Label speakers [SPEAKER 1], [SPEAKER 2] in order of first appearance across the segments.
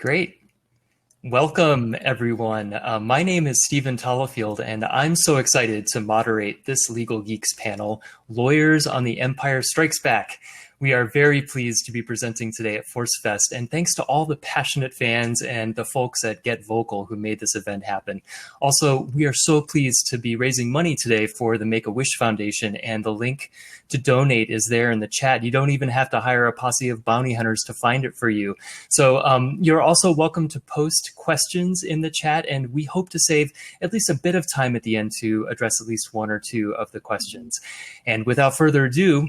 [SPEAKER 1] Great. Welcome, everyone. My name is Stephen Tollafield, and I'm so excited to moderate this Legal Geeks panel, Lawyers on the Empire Strikes Back. We are very pleased to be presenting today at ForceFest, and thanks to all the passionate fans and the folks at Get Vocal who made this event happen. Also, we are so pleased to be raising money today for the Make-A-Wish Foundation, and the link to donate is there in the chat. You don't even have to hire a posse of bounty hunters to find it for you. So you're also welcome to post questions in the chat, and we hope to save at least a bit of time at the end to address at least one or two of the questions. And without further ado,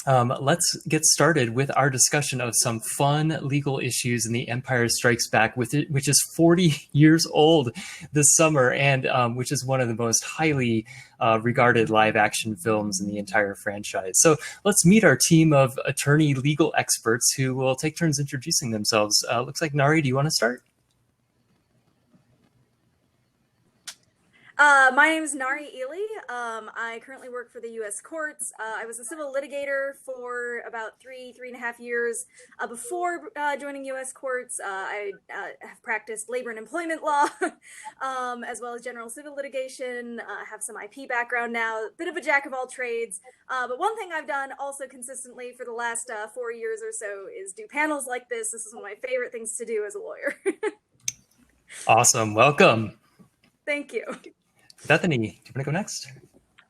[SPEAKER 1] let's get started with our discussion of some fun legal issues in The Empire Strikes Back, which is 40 years old this summer, and which is one of the most highly regarded live action films in the entire franchise. So let's meet our team of attorney legal experts who will take turns introducing themselves. Looks like Nari, do you want to start?
[SPEAKER 2] My name is Nari Ely. I currently work for the U.S. courts. I was a civil litigator for about three and a half years. Before joining U.S. courts, I have practiced labor and employment law, as well as general civil litigation. I have some IP background now, a bit of a jack of all trades. But one thing I've done also consistently for the last 4 years or so is do panels like this. This is one of my favorite things to do as a lawyer.
[SPEAKER 1] Awesome. Welcome.
[SPEAKER 2] Thank you.
[SPEAKER 1] Bethany, do you want to go next?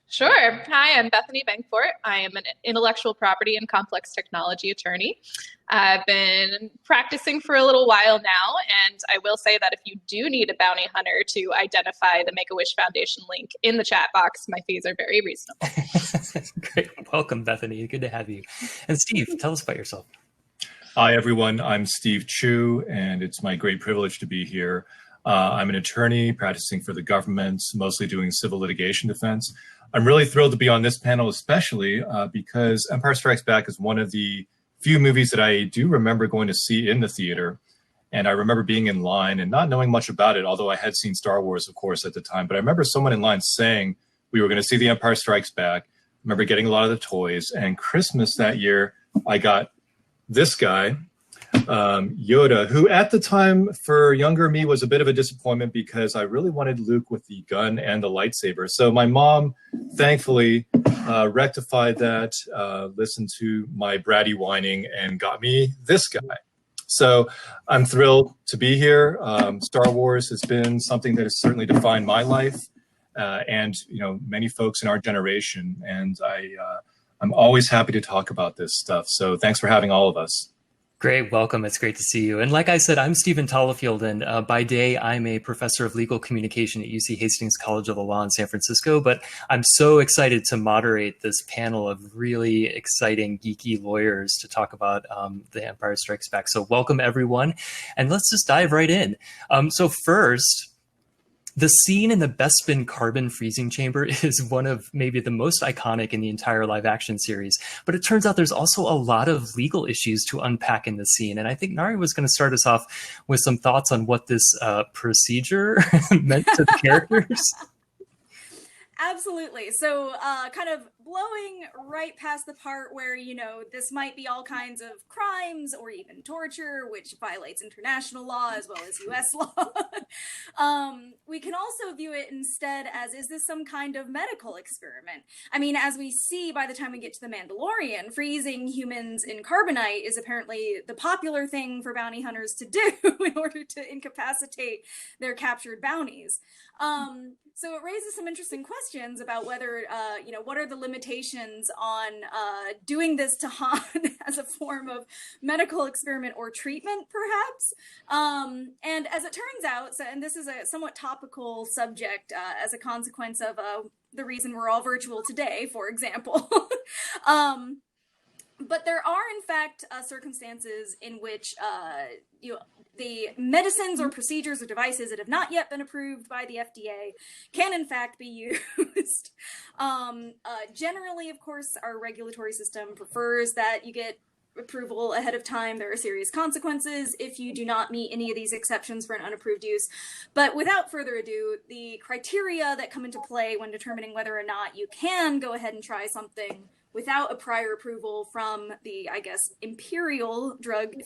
[SPEAKER 3] Sure. Hi, I'm Bethany Bengfort. I am an intellectual property and complex technology attorney. I've been practicing for a little while now, and I will say that if you do need a bounty hunter to identify the Make-A-Wish Foundation link in the chat box, my fees are very reasonable.
[SPEAKER 1] Great. Welcome, Bethany. Good to have you. And Steve, tell us about yourself.
[SPEAKER 4] Hi, everyone. I'm Steve Chu, and it's my great privilege to be here. I'm an attorney practicing for the government, mostly doing civil litigation defense. I'm really thrilled to be on this panel, especially because Empire Strikes Back is one of the few movies that I do remember going to see in the theater. And I remember being in line and not knowing much about it, although I had seen Star Wars, of course, at the time. But I remember someone in line saying we were going to see The Empire Strikes Back. I remember getting a lot of the toys. And Christmas that year, I got this guy, Yoda, who at the time for younger me was a bit of a disappointment because I really wanted Luke with the gun and the lightsaber. So my mom thankfully rectified that, listened to my bratty whining, and got me this guy. So I'm thrilled to be here. Star Wars has been something that has certainly defined my life and many folks in our generation. And I'm always happy to talk about this stuff. So thanks for having all of us.
[SPEAKER 1] Great. Welcome. It's great to see you. And like I said, I'm Stephen Tollafield, and by day, I'm a professor of legal communication at UC Hastings College of the Law in San Francisco. But I'm so excited to moderate this panel of really exciting, geeky lawyers to talk about The Empire Strikes Back. So welcome, everyone. And let's just dive right in. So first, the scene in the Bespin carbon freezing chamber is one of maybe the most iconic in the entire live action series. But it turns out there's also a lot of legal issues to unpack in the scene. And I think Nari was going to start us off with some thoughts on what this procedure meant to the characters.
[SPEAKER 2] Absolutely. So kind of blowing right past the part where, this might be all kinds of crimes or even torture, which violates international law as well as U.S. law. We can also view it instead as, is this some kind of medical experiment? I mean, as we see by the time we get to The Mandalorian, freezing humans in carbonite is apparently the popular thing for bounty hunters to do in order to incapacitate their captured bounties. So it raises some interesting questions about whether, what are the limitations on doing this to Han as a form of medical experiment or treatment, perhaps? And as it turns out, and this is a somewhat topical subject as a consequence of the reason we're all virtual today, for example. But there are, in fact, circumstances in which the medicines or procedures or devices that have not yet been approved by the FDA can, in fact, be used. Generally, of course, our regulatory system prefers that you get approval ahead of time. There are serious consequences if you do not meet any of these exceptions for an unapproved use. But without further ado, the criteria that come into play when determining whether or not you can go ahead and try something without a prior approval from the, I guess, Imperial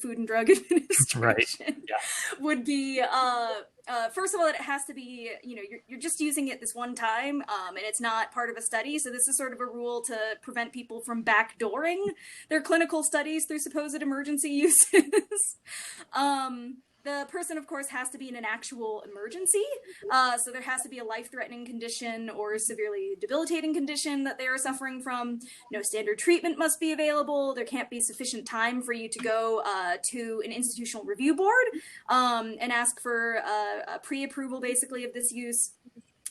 [SPEAKER 2] Food and Drug Administration,
[SPEAKER 1] Right. Yeah.
[SPEAKER 2] would be, first of all, that it has to be, you're just using it this one time, and it's not part of a study. So this is sort of a rule to prevent people from backdooring their clinical studies through supposed emergency uses. The person, of course, has to be in an actual emergency. So there has to be a life-threatening condition or severely debilitating condition that they are suffering from. No standard treatment must be available. There can't be sufficient time for you to go to an institutional review board and ask for a pre-approval, basically, of this use.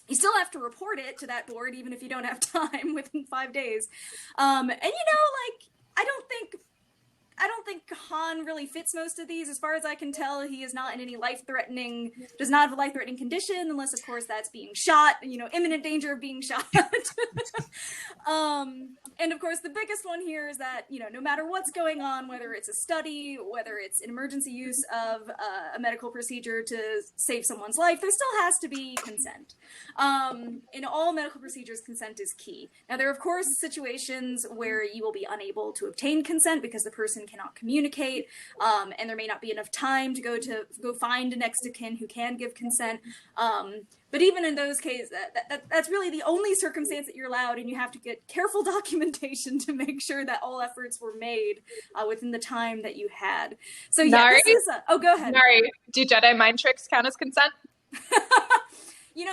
[SPEAKER 2] You still have to report it to that board, even if you don't have time within 5 days. And, I don't think Han really fits most of these. As far as I can tell, he is not in any does not have a life-threatening condition, unless, of course, that's being shot, imminent danger of being shot. And, of course, the biggest one here is that, no matter what's going on, whether it's a study, whether it's an emergency use of a medical procedure to save someone's life, there still has to be consent. In all medical procedures, consent is key. Now, there are, of course, situations where you will be unable to obtain consent because the person cannot communicate, and there may not be enough time to go find a next of kin who can give consent. But even in those cases, that's really the only circumstance that you're allowed, and you have to get careful documentation to make sure that all efforts were made within the time that you had. So yeah,
[SPEAKER 3] Nari,
[SPEAKER 2] go ahead.
[SPEAKER 3] Nari, do Jedi mind tricks count as consent?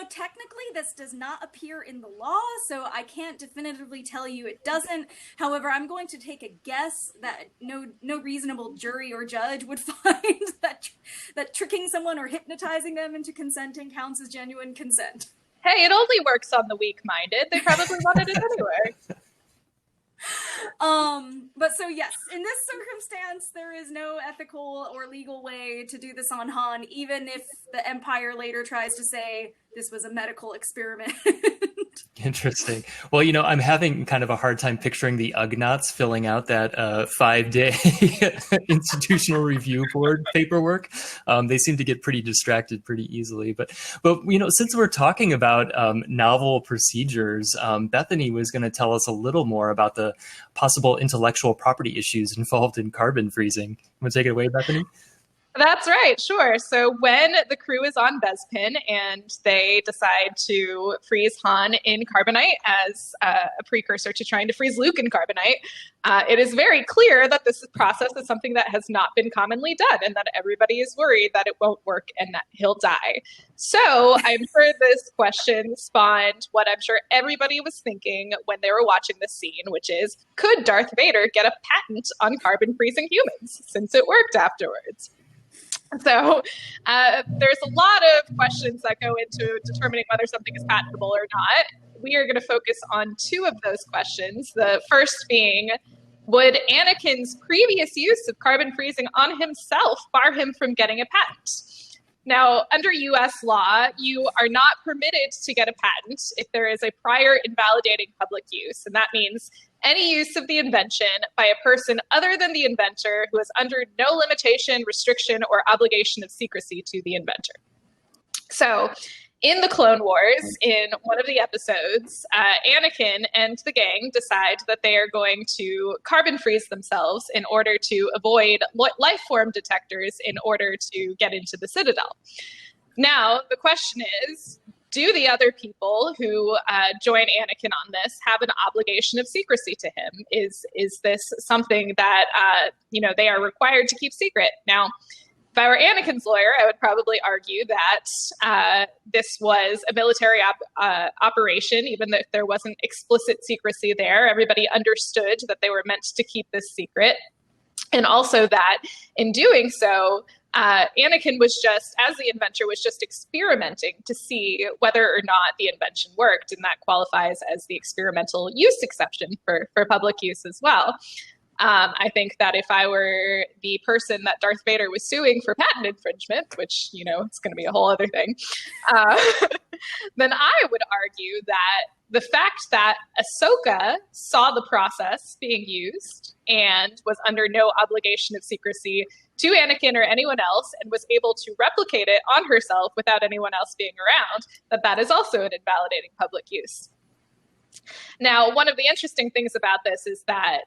[SPEAKER 2] Technically this does not appear in the law, so I can't definitively tell you it doesn't. However, I'm going to take a guess that no reasonable jury or judge would find that tricking someone or hypnotizing them into consenting counts as genuine consent.
[SPEAKER 3] Hey, it only works on the weak-minded. They probably wanted it anyway.
[SPEAKER 2] But so yes, in this circumstance, there is no ethical or legal way to do this on Han, even if the Empire later tries to say this was a medical experiment.
[SPEAKER 1] Interesting. Well, I'm having kind of a hard time picturing the Ugnaughts filling out that 5-day institutional review board paperwork. They seem to get pretty distracted pretty easily. But since we're talking about novel procedures, Bethany was going to tell us a little more about the possible intellectual property issues involved in carbon freezing. Want to take it away, Bethany?
[SPEAKER 3] That's right, sure. So when the crew is on Bespin and they decide to freeze Han in carbonite as a precursor to trying to freeze Luke in carbonite, it is very clear that this process is something that has not been commonly done and that everybody is worried that it won't work and that he'll die. So I'm sure this question spawned what I'm sure everybody was thinking when they were watching this scene, which is, could Darth Vader get a patent on carbon freezing humans since it worked afterwards? So there's a lot of questions that go into determining whether something is patentable or not. We are going to focus on two of those questions. The first being, would Anakin's previous use of carbon freezing on himself bar him from getting a patent? Now, under U.S. law, you are not permitted to get a patent if there is a prior invalidating public use, and that means any use of the invention by a person other than the inventor who is under no limitation, restriction, or obligation of secrecy to the inventor. So in the Clone Wars, in one of the episodes, Anakin and the gang decide that they are going to carbon freeze themselves in order to avoid life form detectors in order to get into the Citadel. Now, the question is, do the other people who join Anakin on this have an obligation of secrecy to him? Is this something that they are required to keep secret? Now, if I were Anakin's lawyer, I would probably argue that this was a military operation, even if there wasn't explicit secrecy there. Everybody understood that they were meant to keep this secret. And also that in doing so, Anakin was just, as the inventor, was just experimenting to see whether or not the invention worked, and that qualifies as the experimental use exception for public use as well. I think that if I were the person that Darth Vader was suing for patent infringement, which, it's going to be a whole other thing, then I would argue that the fact that Ahsoka saw the process being used and was under no obligation of secrecy to Anakin or anyone else and was able to replicate it on herself without anyone else being around, that is also an invalidating public use. Now, one of the interesting things about this is that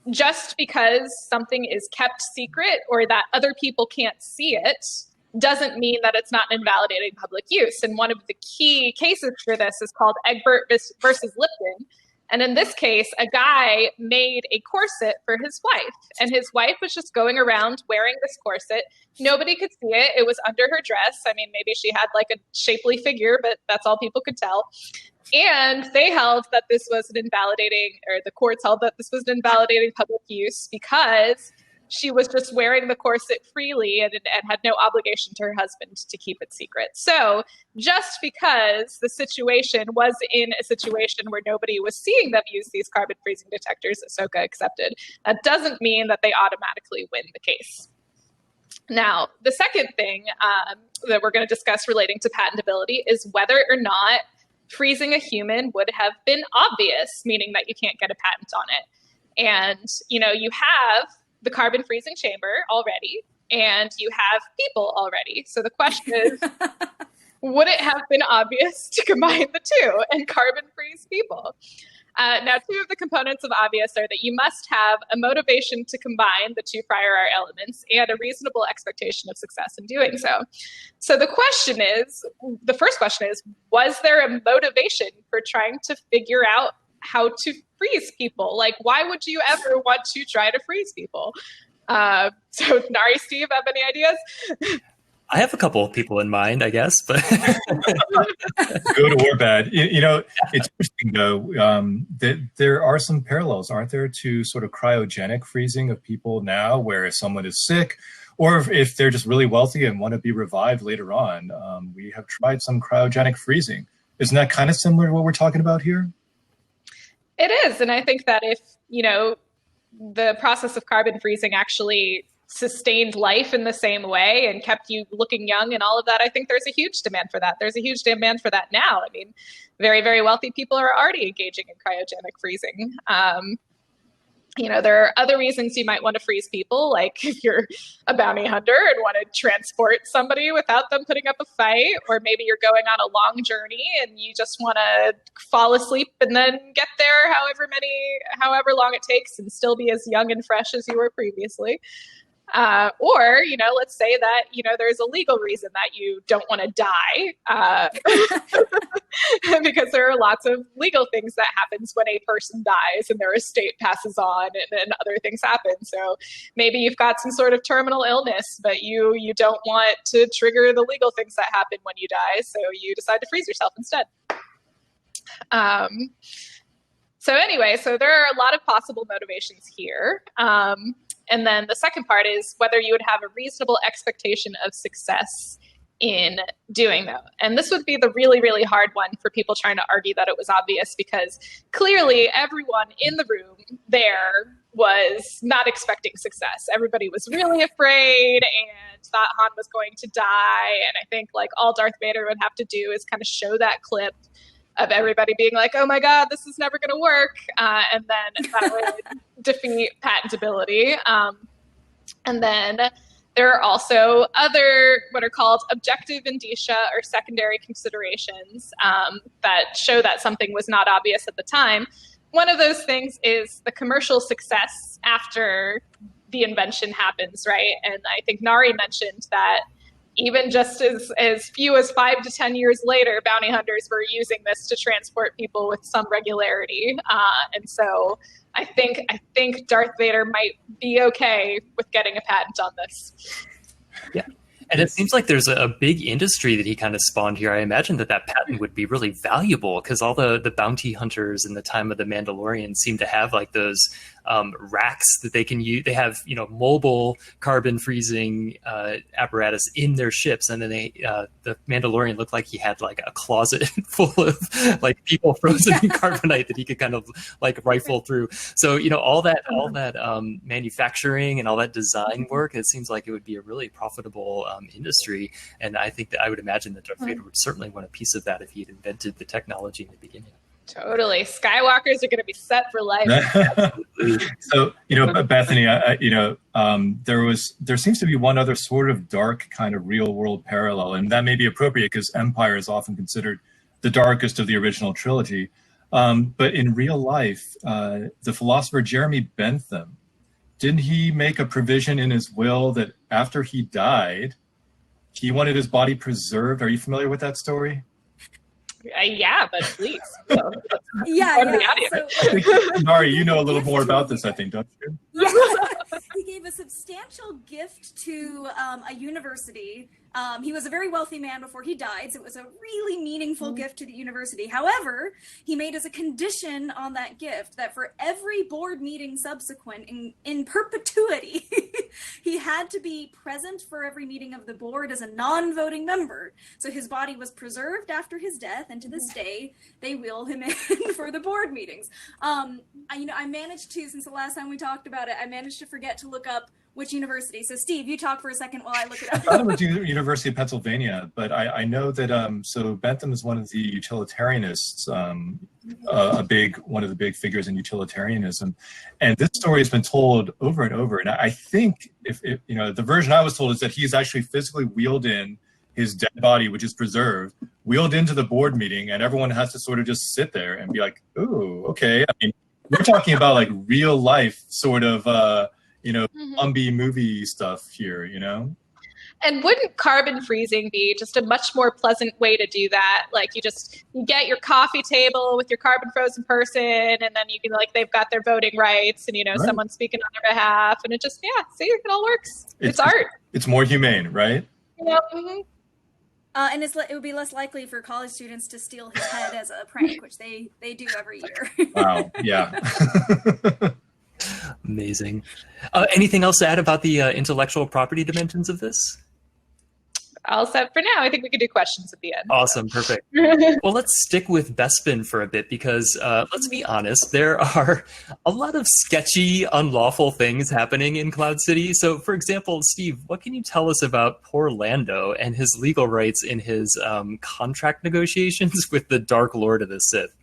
[SPEAKER 3] just because something is kept secret or that other people can't see it doesn't mean that it's not invalidating public use. And one of the key cases for this is called Egbert versus Lipton. And in this case, a guy made a corset for his wife, and his wife was just going around wearing this corset. Nobody could see it. It was under her dress. I mean, maybe she had like a shapely figure, but that's all people could tell. And they held that this was an invalidating, or the courts held that this was an invalidating public use because she was just wearing the corset freely and had no obligation to her husband to keep it secret. So just because the situation was in a situation where nobody was seeing them use these carbon freezing detectors that SOCA accepted, that doesn't mean that they automatically win the case. Now, the second thing that we're going to discuss relating to patentability is whether or not freezing a human would have been obvious, meaning that you can't get a patent on it. And, you know, you have the carbon freezing chamber already, and you have people already. So the question is, would it have been obvious to combine the two and carbon freeze people? Now, two of the components of obvious are that you must have a motivation to combine the two prior art elements and a reasonable expectation of success in doing so. So the first question is, was there a motivation for trying to figure out how to freeze people? Like, why would you ever want to try to freeze people? So Nari, Steve, have any ideas?
[SPEAKER 1] I have a couple of people in mind, I guess, but
[SPEAKER 4] good or bad. You know, it's interesting though that there are some parallels, aren't there, to sort of cryogenic freezing of people now, where if someone is sick, or if they're just really wealthy and want to be revived later on, we have tried some cryogenic freezing. Isn't that kind of similar to what we're talking about here?
[SPEAKER 3] It is, and I think that if, you know, the process of carbon freezing actually sustained life in the same way and kept you looking young and all of that, I think there's a huge demand for that. There's a huge demand for that now. I mean, very, very wealthy people are already engaging in cryogenic freezing. You know, there are other reasons you might want to freeze people, like if you're a bounty hunter and want to transport somebody without them putting up a fight, or maybe you're going on a long journey and you just want to fall asleep and then get there however long it takes and still be as young and fresh as you were previously. Or, you know, let's say that, you know, there's a legal reason that you don't want to die, because there are lots of legal things that happens when a person dies and their estate passes on and other things happen. So maybe you've got some sort of terminal illness, but you don't want to trigger the legal things that happen when you die. So you decide to freeze yourself instead. So anyway, so there are a lot of possible motivations here. And then the second part is whether you would have a reasonable expectation of success in doing that. And this would be the really, really hard one for people trying to argue that it was obvious, because clearly everyone in the room there was not expecting success. Everybody was really afraid and thought Han was going to die. And I think like all Darth Vader would have to do is kind of show that clip of everybody being like, oh my God, this is never going to work. And then that would defeat patentability. And then there are also other what are called objective indicia or secondary considerations that show that something was not obvious at the time. One of those things is the commercial success after the invention happens, right? And I think Nari mentioned that even just as few as 5 to 10 years later, bounty hunters were using this to transport people with some regularity. And so I think Darth Vader might be okay with getting a patent on this.
[SPEAKER 1] Yeah. And it seems like there's a big industry that he kind of spawned here. I imagine that patent would be really valuable, because all the bounty hunters in the time of the Mandalorian seem to have like those racks that they can use. They have, you know, mobile carbon freezing apparatus in their ships, and then the Mandalorian looked like he had like a closet full of like people frozen in carbonite that he could kind of like rifle through. So, you know, all that manufacturing and all that design work, it seems like it would be a really profitable industry. And I think that I would imagine that Darth Vader would certainly want a piece of that if he had invented the technology in the beginning.
[SPEAKER 3] Totally. Skywalkers are going to be set for life.
[SPEAKER 4] So, you know, Bethany, there seems to be one other sort of dark kind of real world parallel, and that may be appropriate because Empire is often considered the darkest of the original trilogy. But in real life, the philosopher Jeremy Bentham, didn't he make a provision in his will that after he died, he wanted his body preserved? Are you familiar with that story?
[SPEAKER 3] Yeah, but please.
[SPEAKER 2] Yeah.
[SPEAKER 4] So, Nari, you know a little more about this, I think, don't you?
[SPEAKER 2] Yeah. He gave a substantial gift to a university. He was a very wealthy man before he died, so it was a really meaningful gift to the university. However, he made as a condition on that gift that for every board meeting subsequent in perpetuity, he had to be present for every meeting of the board as a non-voting member. So his body was preserved after his death, and to this day, they wheel him in for the board meetings. I managed to, since the last time we talked about it, I managed to forget to look up which university. So Steve, you talk for a second while I look it up.
[SPEAKER 4] I thought it was University of Pennsylvania, but I know that so Bentham is one of the utilitarianists, one of the big figures in utilitarianism, and this story has been told over and over. And I think if the version I was told is that he's actually physically wheeled in his dead body, which is preserved, wheeled into the board meeting, and everyone has to sort of just sit there and be like, "Ooh, okay." I mean, we're talking about like real life sort of. Zombie movie stuff here,
[SPEAKER 3] And wouldn't carbon freezing be just a much more pleasant way to do that? Like you get your coffee table with your carbon frozen person, and then you can they've got their voting rights, and
[SPEAKER 4] right.
[SPEAKER 3] Someone's speaking on their behalf, and it just see, it all works. It's art.
[SPEAKER 4] It's more humane, right?
[SPEAKER 3] Yeah.
[SPEAKER 2] And it would be less likely for college students to steal his head as a prank, which they do every year.
[SPEAKER 4] Wow. Yeah.
[SPEAKER 1] Amazing. Anything else to add about the intellectual property dimensions of this?
[SPEAKER 3] All set for now. I think we could do questions at the end.
[SPEAKER 1] Awesome. Perfect. Well, let's stick with Bespin for a bit because let's be honest, there are a lot of sketchy, unlawful things happening in Cloud City. So, for example, Steve, what can you tell us about poor Lando and his legal rights in his contract negotiations with the Dark Lord of the Sith?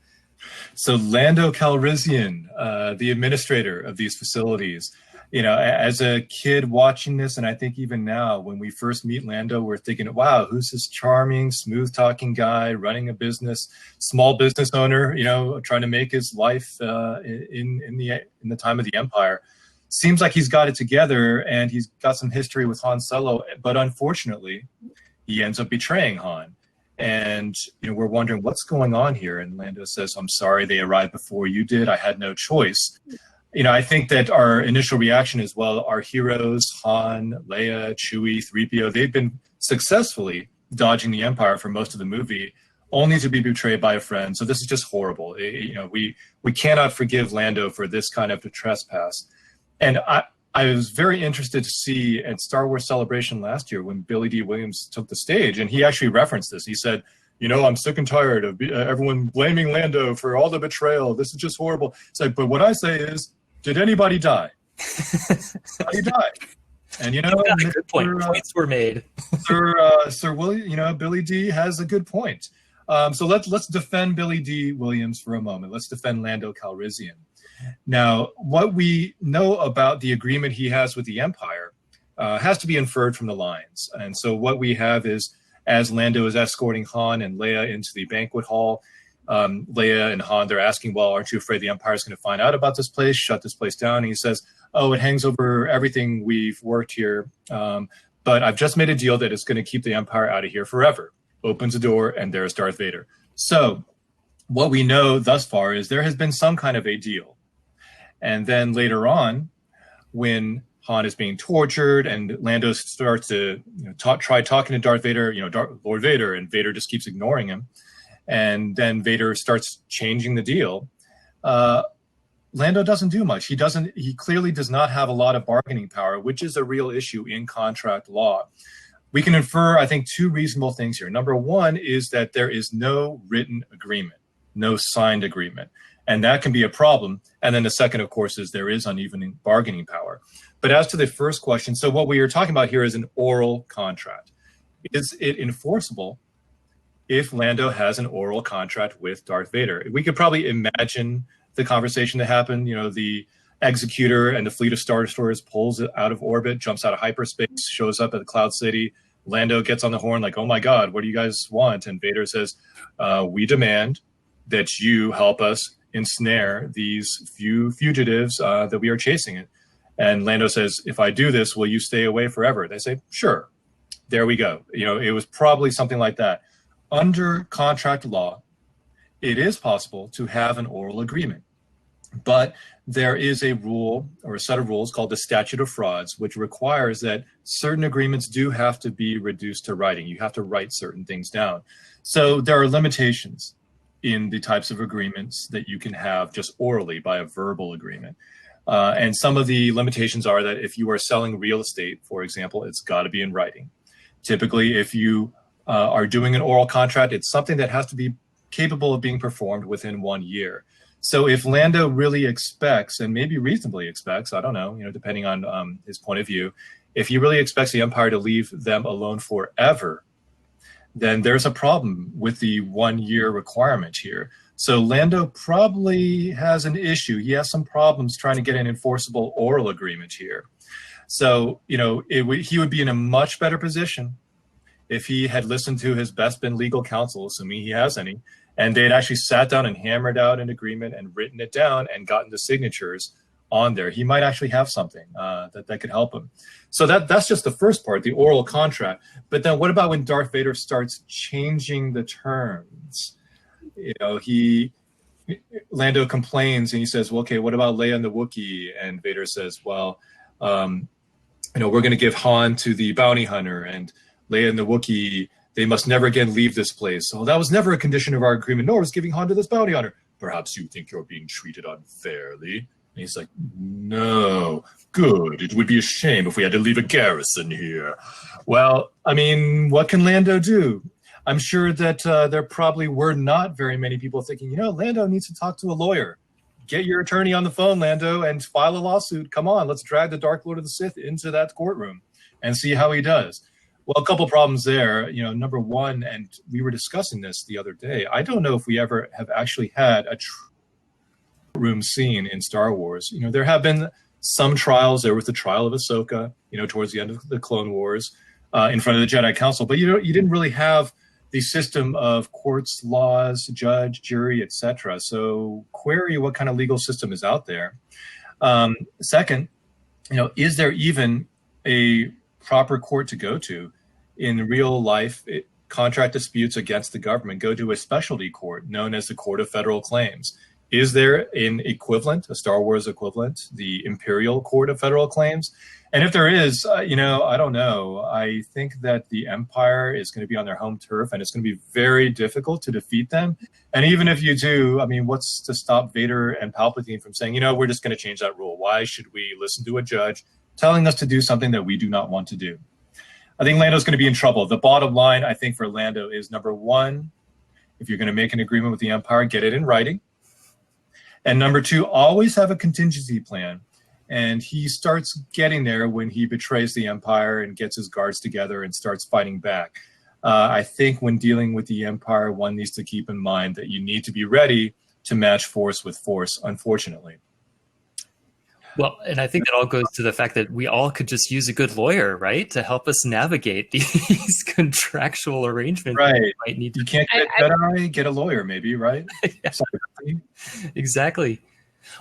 [SPEAKER 4] So Lando Calrissian, the administrator of these facilities, as a kid watching this, and I think even now, when we first meet Lando, we're thinking, wow, who's this charming, smooth-talking guy running a business, small business owner, trying to make his life in the time of the Empire. Seems like he's got it together, and he's got some history with Han Solo, but unfortunately, he ends up betraying Han. And we're wondering what's going on here. And Lando says, "I'm sorry, they arrived before you did. I had no choice." I think that our initial reaction is, well, our heroes, Han, Leia, Chewie, 3PO, they've been successfully dodging the Empire for most of the movie, only to be betrayed by a friend. So this is just horrible. We cannot forgive Lando for this kind of a trespass. And I was very interested to see at Star Wars Celebration last year when Billy D. Williams took the stage, and he actually referenced this. He said, I'm sick and tired of everyone blaming Lando for all the betrayal. This is just horrible. It's like, but what I say is, did anybody die? Anybody die? And
[SPEAKER 1] good point. Points were made.
[SPEAKER 4] Sir William, Billy D. has a good point. So let's defend Billy D. Williams for a moment. Let's defend Lando Calrissian. Now, what we know about the agreement he has with the Empire has to be inferred from the lines. And so what we have is, as Lando is escorting Han and Leia into the banquet hall, Leia and Han, they're asking, well, aren't you afraid the Empire is going to find out about this place, shut this place down? And he says, oh, it hangs over everything we've worked here. But I've just made a deal that is going to keep the Empire out of here forever. Opens the door, and there's Darth Vader. So what we know thus far is there has been some kind of a deal. And then later on, when Han is being tortured and Lando starts to try talking to Darth Vader, Lord Vader, and Vader just keeps ignoring him. And then Vader starts changing the deal. Lando doesn't do much. He clearly does not have a lot of bargaining power, which is a real issue in contract law. We can infer, I think, two reasonable things here. Number one is that there is no written agreement, no signed agreement. And that can be a problem. And then the second, of course, is there is uneven bargaining power. But as to the first question, so what we are talking about here is an oral contract. Is it enforceable if Lando has an oral contract with Darth Vader? We could probably imagine the conversation that happened. The executor and the fleet of Star Destroyers pulls it out of orbit, jumps out of hyperspace, shows up at the Cloud City. Lando gets on the horn like, oh my God, what do you guys want? And Vader says, we demand that you help us ensnare these few fugitives that we are chasing it. And Lando says, if I do this, will you stay away forever? They say, sure. There we go. It was probably something like that. Under contract law, it is possible to have an oral agreement. But there is a rule or a set of rules called the statute of frauds, which requires that certain agreements do have to be reduced to writing. You have to write certain things down. So there are limitations in the types of agreements that you can have just orally by a verbal agreement. And some of the limitations are that if you are selling real estate, for example, it's got to be in writing. Typically, if you are doing an oral contract, it's something that has to be capable of being performed within 1 year. So if Lando really expects, and maybe reasonably expects, I don't know, depending on his point of view, if he really expects the Empire to leave them alone forever, then there's a problem with the 1 year requirement here. So Lando probably has an issue. He has some problems trying to get an enforceable oral agreement here. So, he would be in a much better position if he had listened to his best Ben legal counsel, assuming he has any, and they had actually sat down and hammered out an agreement and written it down and gotten the signatures on there. He might actually have something that could help him. So that's just the first part, the oral contract. But then what about when Darth Vader starts changing the terms? Lando complains and he says, well, okay, what about Leia and the Wookiee? And Vader says, well, we're going to give Han to the bounty hunter, and Leia and the Wookiee, they must never again leave this place. So that was never a condition of our agreement, nor was giving Han to this bounty hunter. Perhaps you think you're being treated unfairly. And he's like, no, good. It would be a shame if we had to leave a garrison here. Well, what can Lando do? I'm sure that there probably were not very many people thinking, Lando needs to talk to a lawyer. Get your attorney on the phone, Lando, and file a lawsuit. Come on, let's drag the Dark Lord of the Sith into that courtroom and see how he does. Well, a couple problems there. Number one, and we were discussing this the other day, I don't know if we ever have actually had a room scene in Star Wars. There have been some trials. There was the trial of Ahsoka, towards the end of the Clone Wars, in front of the Jedi Council. But you didn't really have the system of courts, laws, judge, jury, etc. So query what kind of legal system is out there. Second, is there even a proper court to go to? In real life, contract disputes against the government go to a specialty court known as the Court of Federal Claims. Is there an equivalent, a Star Wars equivalent, the Imperial Court of Federal Claims? And if there is, I don't know. I think that the Empire is going to be on their home turf, and it's going to be very difficult to defeat them. And even if you do, what's to stop Vader and Palpatine from saying, we're just going to change that rule? Why should we listen to a judge telling us to do something that we do not want to do? I think Lando's going to be in trouble. The bottom line, I think, for Lando is, number one, if you're going to make an agreement with the Empire, get it in writing. And number two, always have a contingency plan. And he starts getting there when he betrays the Empire and gets his guards together and starts fighting back. I think when dealing with the Empire, one needs to keep in mind that you need to be ready to match force with force, unfortunately.
[SPEAKER 1] Well, and I think it all goes to the fact that we all could just use a good lawyer, right, to help us navigate these contractual arrangements.
[SPEAKER 4] Right.
[SPEAKER 1] Might need to.
[SPEAKER 4] You can't get a Jedi, get a lawyer, maybe, right?
[SPEAKER 1] Yeah. Exactly.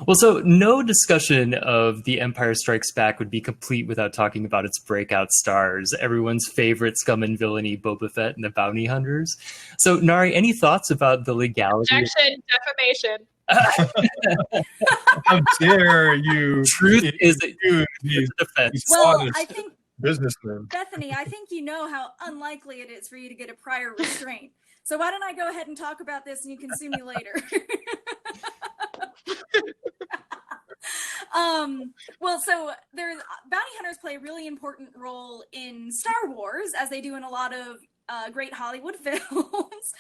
[SPEAKER 1] Well, so no discussion of The Empire Strikes Back would be complete without talking about its breakout stars, everyone's favorite scum and villainy, Boba Fett and the Bounty Hunters. So, Nari, any thoughts about the legality?
[SPEAKER 3] Objection, defamation.
[SPEAKER 4] How dare you?
[SPEAKER 1] Truth is a defense.
[SPEAKER 2] Well, I think,
[SPEAKER 4] businessman.
[SPEAKER 2] Bethany, I think you know how unlikely it is for you to get a prior restraint. So why don't I go ahead and talk about this and you can sue me later? So there's bounty hunters play a really important role in Star Wars, as they do in a lot of great Hollywood films.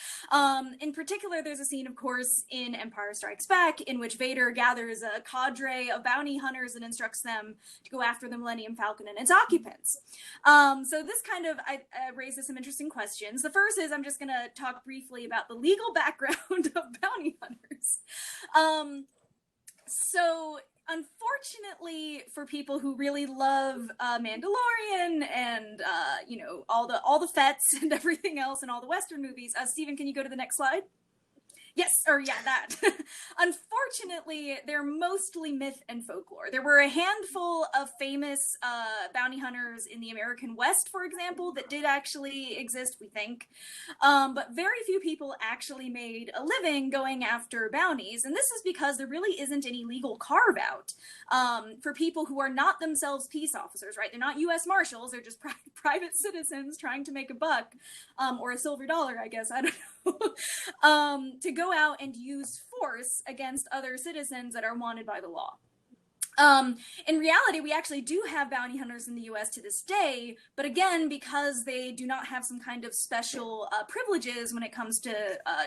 [SPEAKER 2] In particular, there's a scene, of course, in Empire Strikes Back in which Vader gathers a cadre of bounty hunters and instructs them to go after the Millennium Falcon and its occupants. So this kind of raises some interesting questions. The first is, I'm just going to talk briefly about the legal background of bounty hunters. So unfortunately for people who really love Mandalorian and all the Fets and everything else and all the Western movies, Stephen, can you go to the next slide? Yes, or yeah, that. Unfortunately, they're mostly myth and folklore. There were a handful of famous bounty hunters in the American West, for example, that did actually exist, we think. But very few people actually made a living going after bounties. And this is because there really isn't any legal carve out for people who are not themselves peace officers, right? They're not U.S. Marshals, they're just private citizens trying to make a buck, or a silver dollar, I guess, I don't know, to go out and use force against other citizens that are wanted by the law. In reality, we actually do have bounty hunters in the US to this day, but again, because they do not have some kind of special privileges when it comes to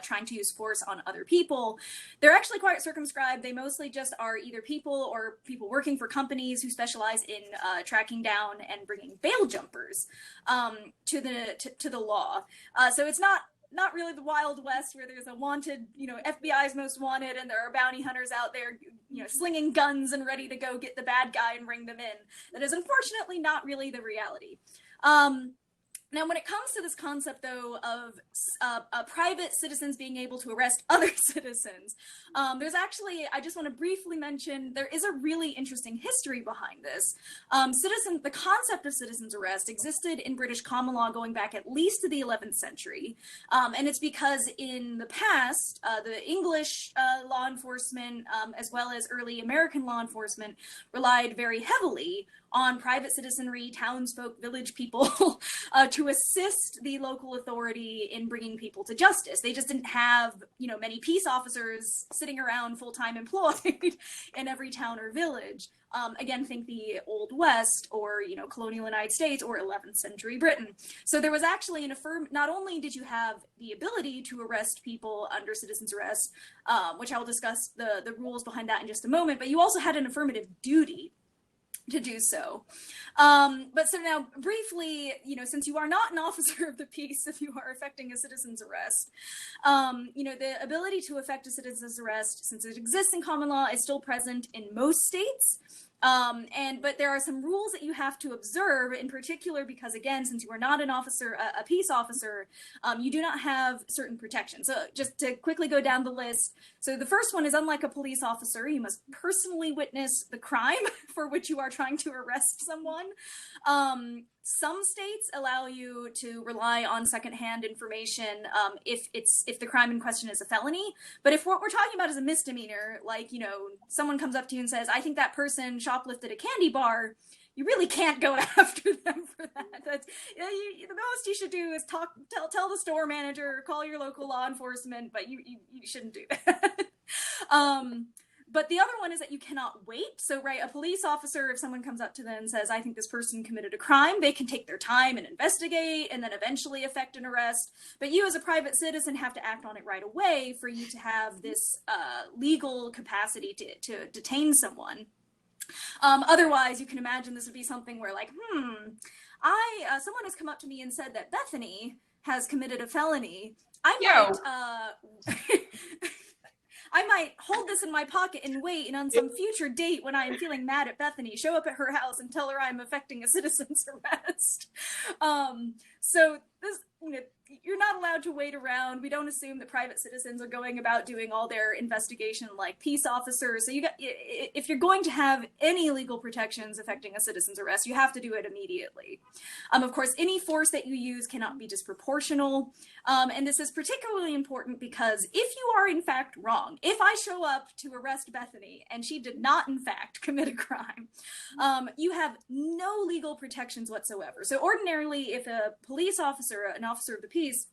[SPEAKER 2] trying to use force on other people, they're actually quite circumscribed. They mostly just are either people or people working for companies who specialize in tracking down and bringing bail jumpers to the law. So it's not really the Wild West where there's a wanted, FBI's most wanted, and there are bounty hunters out there, slinging guns and ready to go get the bad guy and bring them in. That is unfortunately not really the reality. Now, when it comes to this concept, though, of private citizens being able to arrest other citizens, there's actually, I just want to briefly mention, there is a really interesting history behind this. The concept of citizen's arrest existed in British common law going back at least to the 11th century. And it's because in the past, the English law enforcement, as well as early American law enforcement, relied very heavily on private citizenry, townsfolk, village people to assist the local authority in bringing people to justice. They just didn't have, many peace officers sitting around full-time employed in every town or village. Again, think the Old West or, colonial United States or 11th century Britain. So there was actually not only did you have the ability to arrest people under citizen's arrest, which I will discuss the rules behind that in just a moment, but you also had an affirmative duty to do so. But so now briefly, since you are not an officer of the peace, if you are effecting a citizen's arrest, the ability to effect a citizen's arrest, since it exists in common law, is still present in most states. But there are some rules that you have to observe, in particular because, again, since you are not an officer, a peace officer, you do not have certain protections. So just to quickly go down the list. So the first one is, unlike a police officer, you must personally witness the crime for which you are trying to arrest someone. Some states allow you to rely on secondhand information if the crime in question is a felony. But if what we're talking about is a misdemeanor, like, someone comes up to you and says, I think that person shoplifted a candy bar, you really can't go after them for that. That's, the most you should do is tell the store manager, call your local law enforcement, but you shouldn't do that. But the other one is that you cannot wait. So, right, a police officer, if someone comes up to them and says, I think this person committed a crime, they can take their time and investigate and then eventually effect an arrest. But you as a private citizen have to act on it right away for you to have this legal capacity to detain someone. Otherwise, you can imagine this would be something where, like, someone has come up to me and said that Bethany has committed a felony. I might hold this in my pocket and wait, and on some future date when I am feeling mad at Bethany, show up at her house and tell her I'm effecting a citizen's arrest. So this, you're not allowed to wait around. We don't assume that private citizens are going about doing all their investigation like peace officers. So if you're going to have any legal protections affecting a citizen's arrest, you have to do it immediately. Of course, any force that you use cannot be disproportional. And this is particularly important because if you are in fact wrong, if I show up to arrest Bethany and she did not in fact commit a crime, you have no legal protections whatsoever. So ordinarily, if a police officer, an officer of the peace,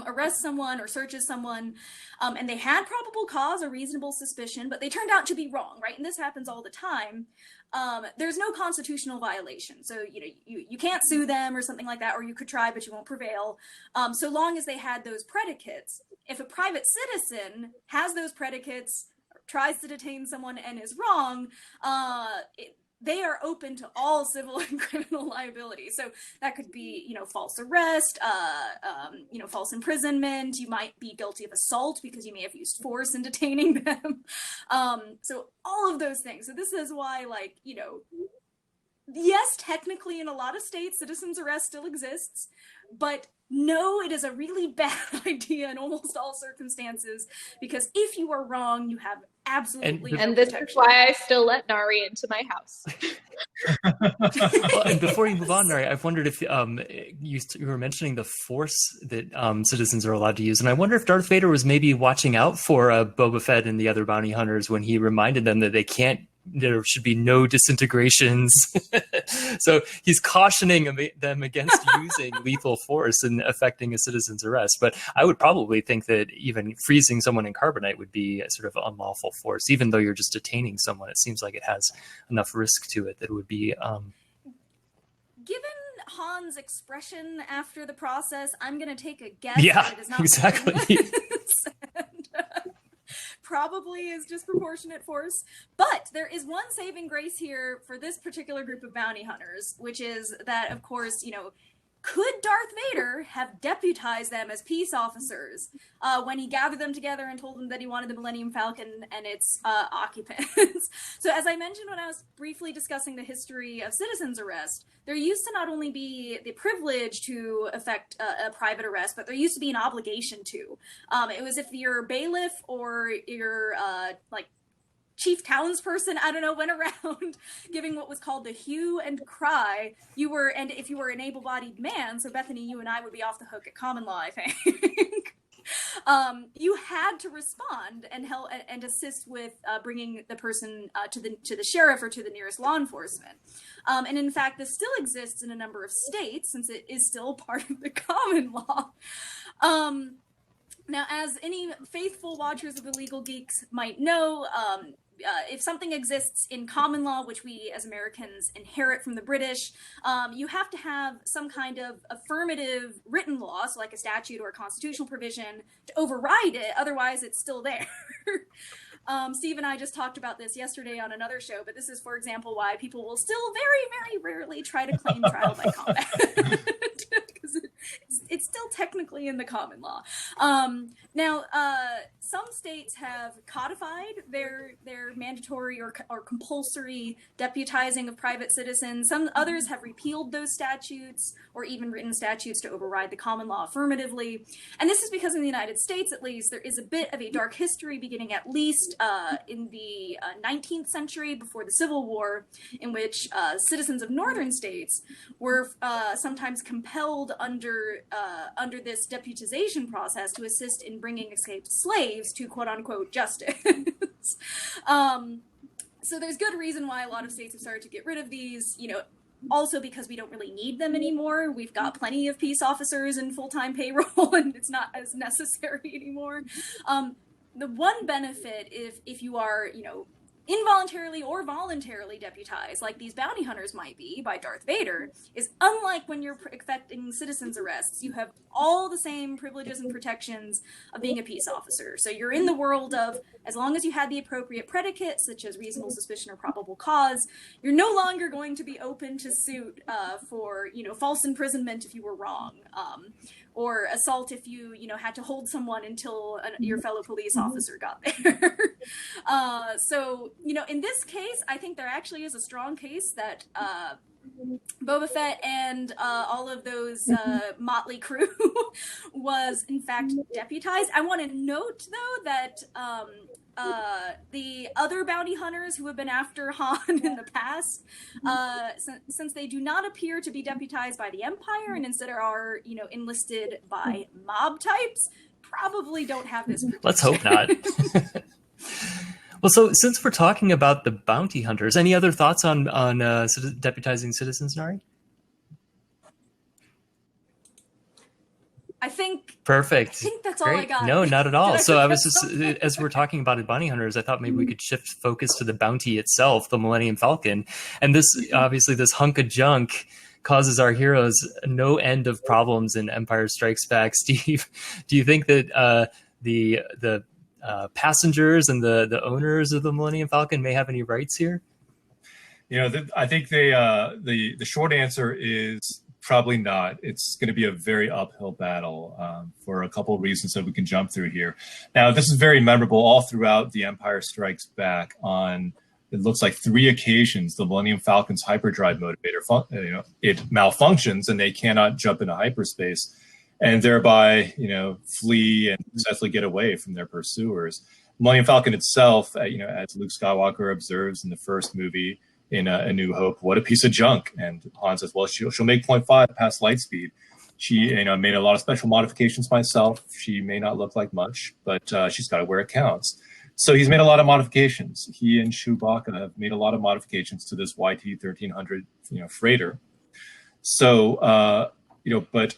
[SPEAKER 2] arrests someone or searches someone, and they had probable cause or reasonable suspicion, but they turned out to be wrong, right? And this happens all the time. There's no constitutional violation. So, you can't sue them or something like that, or you could try, but you won't prevail. So long as they had those predicates. If a private citizen has those predicates, tries to detain someone and is wrong, they are open to all civil and criminal liability. So that could be, false arrest, false imprisonment. You might be guilty of assault because you may have used force in detaining them. So all of those things. So this is why, yes, technically in a lot of states, citizen's arrest still exists, but no, it is a really bad idea in almost all circumstances, because if you are wrong, you have absolutely no
[SPEAKER 3] And this
[SPEAKER 2] protection.
[SPEAKER 3] is why I still let Nari into my house.
[SPEAKER 1] Well, and before you move on, Nari, I've wondered if you were mentioning the force that citizens are allowed to use, and I wonder if Darth Vader was maybe watching out for Boba Fett and the other bounty hunters when he reminded them that there should be no disintegrations. So he's cautioning them against using lethal force in affecting a citizen's arrest. But I would probably think that even freezing someone in carbonite would be a sort of unlawful force, even though you're just detaining someone. It seems like it has enough risk to it that it would be.
[SPEAKER 2] Given Han's expression after the process, I'm going to take a guess that it is not
[SPEAKER 1] exactly.
[SPEAKER 2] Probably is disproportionate force. But there is one saving grace here for this particular group of bounty hunters, which is that, of course, could Darth Vader have deputized them as peace officers when he gathered them together and told them that he wanted the Millennium Falcon and its occupants? So as I mentioned when I was briefly discussing the history of citizen's arrest, there used to not only be the privilege to effect a private arrest, but there used to be an obligation to. It was if your bailiff or your chief townsperson, I don't know, went around giving what was called the hue and cry. And if you were an able-bodied man, so Bethany, you and I would be off the hook at common law, I think. You had to respond and help and assist with bringing the person to the sheriff or to the nearest law enforcement. And in fact, this still exists in a number of states, since it is still part of the common law. Now, as any faithful watchers of the Legal Geeks might know, if something exists in common law, which we as Americans inherit from the British, you have to have some kind of affirmative written law, so like a statute or a constitutional provision, to override it. Otherwise, it's still there. Steve and I just talked about this yesterday on another show, but this is, for example, why people will still very, very rarely try to claim trial by combat. Because it's still technically in the common law. Now, some states have codified their mandatory or compulsory deputizing of private citizens. Some others have repealed those statutes or even written statutes to override the common law affirmatively. And this is because in the United States, at least, there is a bit of a dark history beginning at least in the 19th century before the Civil War, in which citizens of northern states were sometimes compelled under this deputization process to assist in bringing escaped slaves to quote-unquote justice. So there's good reason why a lot of states have started to get rid of these, also because we don't really need them anymore. We've got plenty of peace officers in full-time payroll, and it's not as necessary anymore. The one benefit, if you are, involuntarily or voluntarily deputized, like these bounty hunters might be by Darth Vader, is unlike when you're effecting citizens' arrests, you have all the same privileges and protections of being a peace officer. So you're in the world of, as long as you had the appropriate predicates, such as reasonable suspicion or probable cause, you're no longer going to be open to suit for, false imprisonment if you were wrong, or assault if you, had to hold someone until your fellow police officer got there. So, in this case, I think there actually is a strong case that Boba Fett and all of those motley crew was, in fact, deputized. I want to note, though, that the other bounty hunters who have been after Han in the past, since they do not appear to be deputized by the Empire and instead are, enlisted by mob types, probably don't have this protection.
[SPEAKER 1] Let's hope not. Well, so since we're talking about the bounty hunters, any other thoughts on deputizing citizens, Nari?
[SPEAKER 2] I think
[SPEAKER 1] perfect.
[SPEAKER 2] I think that's
[SPEAKER 1] Great.
[SPEAKER 2] all I got.
[SPEAKER 1] No, not at all. So I was just, as we're talking about bounty hunters, I thought maybe we could shift focus to the bounty itself, the Millennium Falcon. And this, obviously, this hunk of junk causes our heroes no end of problems in Empire Strikes Back. Steve, do you think that the passengers and the owners of the Millennium Falcon may have any rights here?
[SPEAKER 4] I think the short answer is probably not. It's going to be a very uphill battle for a couple of reasons that we can jump through here. Now, this is very memorable all throughout The Empire Strikes Back. On it looks like 3 occasions the Millennium Falcon's hyperdrive motivator, it malfunctions and they cannot jump into hyperspace, and thereby, flee and successfully get away from their pursuers. Millennium Falcon itself, as Luke Skywalker observes in the first movie in A New Hope, what a piece of junk. And Han says, well, she'll make 0.5 past light speed. She, made a lot of special modifications myself. She may not look like much, but she's got it where it counts. So he's made a lot of modifications. He and Chewbacca have made a lot of modifications to this YT 1300, freighter. So, but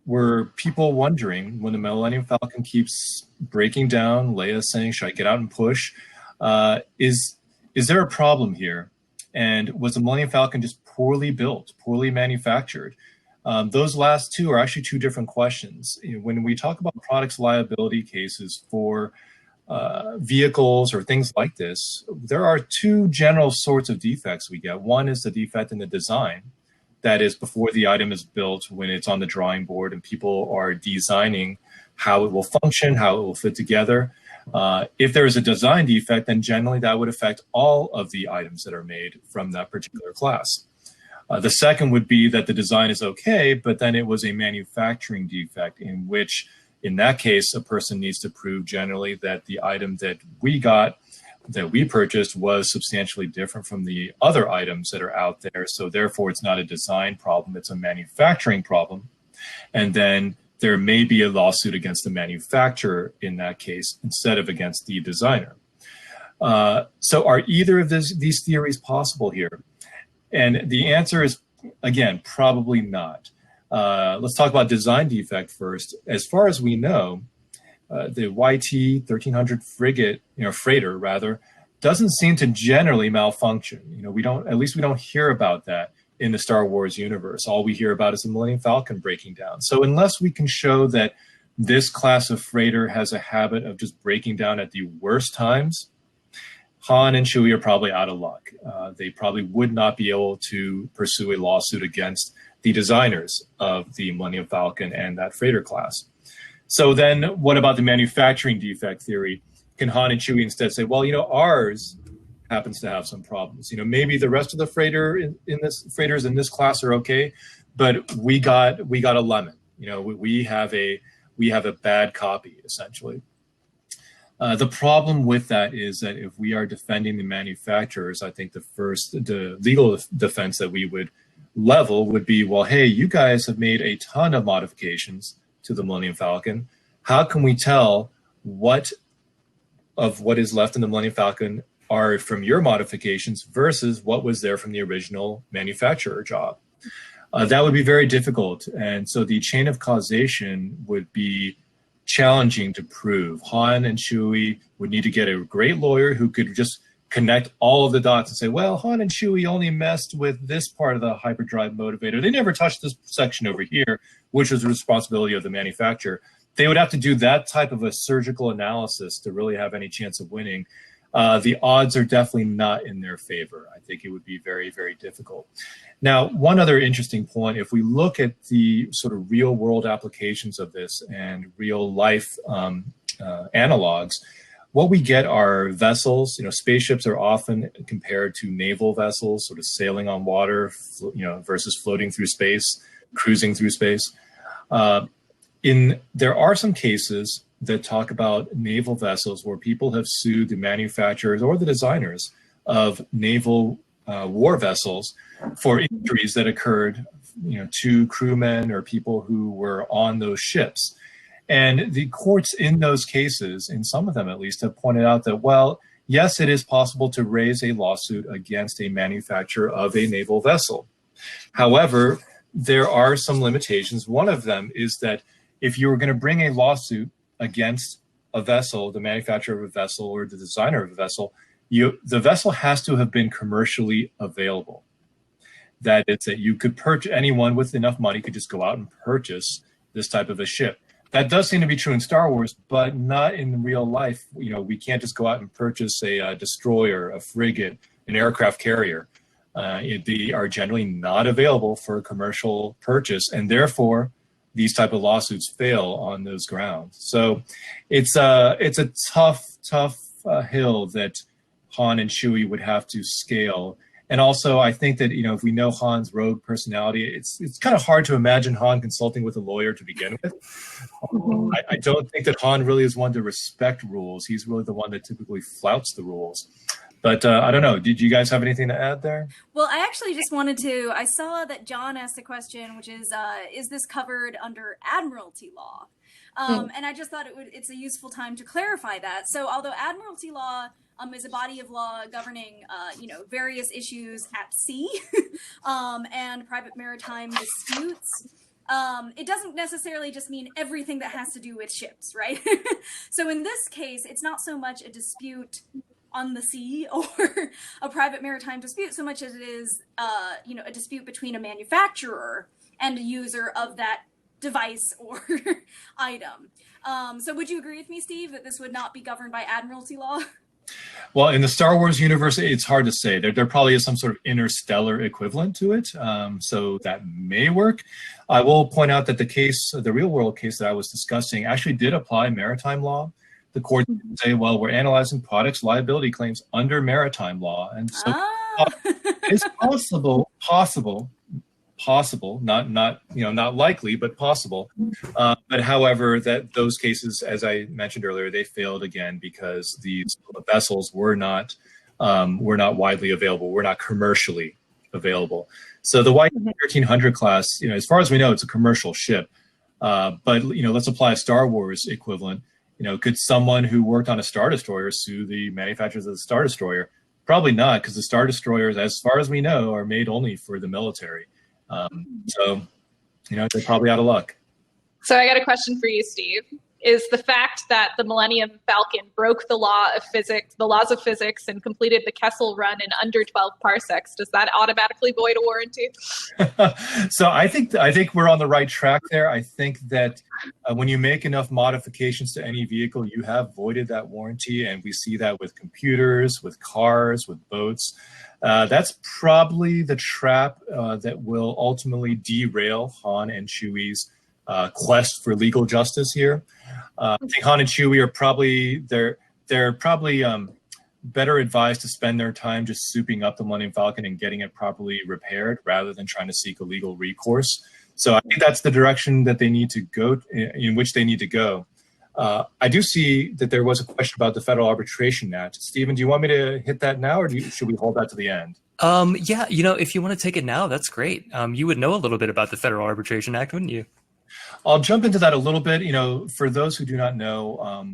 [SPEAKER 4] were people wondering when the Millennium Falcon keeps breaking down, Leia saying, should I get out and push? Is there a problem here? And was the Millennium Falcon just poorly built, poorly manufactured? Those last two are actually 2 different questions. When we talk about products liability cases for vehicles or things like this, there are 2 general sorts of defects we get. One is the defect in the design. That is before the item is built, when it's on the drawing board and people are designing how it will function, how it will fit together. If there is a design defect, then generally that would affect all of the items that are made from that particular class. The second would be that the design is okay, but then it was a manufacturing defect, in which, in that case, a person needs to prove generally that the item that we purchased was substantially different from the other items that are out there. So therefore, it's not a design problem, it's a manufacturing problem. And then there may be a lawsuit against the manufacturer in that case, instead of against the designer. So are either of these theories possible here? And the answer is, again, probably not. Let's talk about design defect first. As far as we know, the YT 1300 freighter rather, doesn't seem to generally malfunction. We don't hear about that in the Star Wars universe. All we hear about is the Millennium Falcon breaking down. So unless we can show that this class of freighter has a habit of just breaking down at the worst times, Han and Chewie are probably out of luck. They probably would not be able to pursue a lawsuit against the designers of the Millennium Falcon and that freighter class. So then what about the manufacturing defect theory? Can Han and Chewie instead say, well, ours happens to have some problems. Maybe the rest of the freighters in this class are okay, but we got a lemon. We have a bad copy, essentially. The problem with that is that if we are defending the manufacturers, I think the legal defense that we would level would be, well, hey, you guys have made a ton of modifications to the Millennium Falcon. How can we tell what is left in the Millennium Falcon are from your modifications versus what was there from the original manufacturer job? That would be very difficult. And so the chain of causation would be challenging to prove. Han and Chewie would need to get a great lawyer who could just connect all of the dots and say, well, Han and Chewie only messed with this part of the hyperdrive motivator. They never touched this section over here, which was the responsibility of the manufacturer. They would have to do that type of a surgical analysis to really have any chance of winning. The odds are definitely not in their favor. I think it would be very, very difficult. Now, one other interesting point, if we look at the sort of real world applications of this and real life analogs, what we get are vessels. Spaceships are often compared to naval vessels, sort of sailing on water, versus floating through space, cruising through space. There are some cases that talk about naval vessels where people have sued the manufacturers or the designers of naval war vessels for injuries that occurred, to crewmen or people who were on those ships. And the courts in those cases, in some of them at least, have pointed out that, well, yes, it is possible to raise a lawsuit against a manufacturer of a naval vessel. However, there are some limitations. One of them is that if you were going to bring a lawsuit against a vessel, the manufacturer of a vessel or the designer of a vessel, the vessel has to have been commercially available. That is, that you could purchase, anyone with enough money could just go out and purchase this type of a ship. That does seem to be true in Star Wars, but not in real life. We can't just go out and purchase a destroyer, a frigate, an aircraft carrier. They are generally not available for commercial purchase, and therefore these type of lawsuits fail on those grounds. So it's a tough hill that Han and Chewie would have to scale. And also, I think that, if we know Han's rogue personality, it's kind of hard to imagine Han consulting with a lawyer to begin with. I don't think that Han really is one to respect rules. He's really the one that typically flouts the rules. But I don't know. Did you guys have anything to add there?
[SPEAKER 2] Well, I actually just wanted to, I saw that John asked a question, which is this covered under Admiralty law? And I just thought it's a useful time to clarify that. So although Admiralty law is a body of law governing, various issues at sea and private maritime disputes, it doesn't necessarily just mean everything that has to do with ships, right? So in this case, it's not so much a dispute on the sea or a private maritime dispute so much as it is, a dispute between a manufacturer and a user of that device or item. So would you agree with me, Steve, that this would not be governed by Admiralty law?
[SPEAKER 4] Well, in the Star Wars universe, it's hard to say. There probably is some sort of interstellar equivalent to it, so that may work. I will point out that the real world case that I was discussing actually did apply maritime law. The court did say, well, we're analyzing products liability claims under maritime law, and so it's possible, not likely, but possible. But however, that those cases, as I mentioned earlier, they failed again because these vessels were not widely available, were not commercially available. So the Y-1300 class, as far as we know, it's a commercial ship. But let's apply a Star Wars equivalent. Could someone who worked on a Star Destroyer sue the manufacturers of the Star Destroyer? Probably not, because the Star Destroyers, as far as we know, are made only for the military. So they're probably out of luck.
[SPEAKER 3] So I got a question for you, Steve. Is the fact that the Millennium Falcon broke the laws of physics, and completed the Kessel Run in under 12 parsecs, does that automatically void a warranty?
[SPEAKER 4] So I think we're on the right track there. I think that when you make enough modifications to any vehicle, you have voided that warranty, and we see that with computers, with cars, with boats. That's probably the trap that will ultimately derail Han and Chewie's quest for legal justice here. I think Han and Chewie are probably better advised to spend their time just souping up the Millennium Falcon and getting it properly repaired rather than trying to seek a legal recourse. So I think that's the direction that they need to go, in which they need to go. I do see that there was a question about the Federal Arbitration Act. Stephen, do you want me to hit that now, or should we hold that to the end?
[SPEAKER 1] Yeah, if you want to take it now, that's great. You would know a little bit about the Federal Arbitration Act, wouldn't you?
[SPEAKER 4] I'll jump into that a little bit. For those who do not know,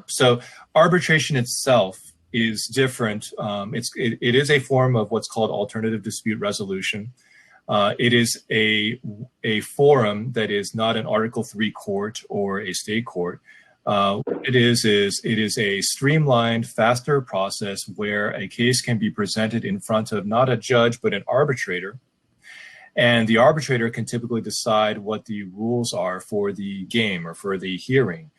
[SPEAKER 4] so arbitration itself is different. It is a form of what's called alternative dispute resolution. It is a forum that is not an Article III court or a state court. What it is a streamlined, faster process where a case can be presented in front of not a judge but an arbitrator. And the arbitrator can typically decide what the rules are for the game or for the hearing.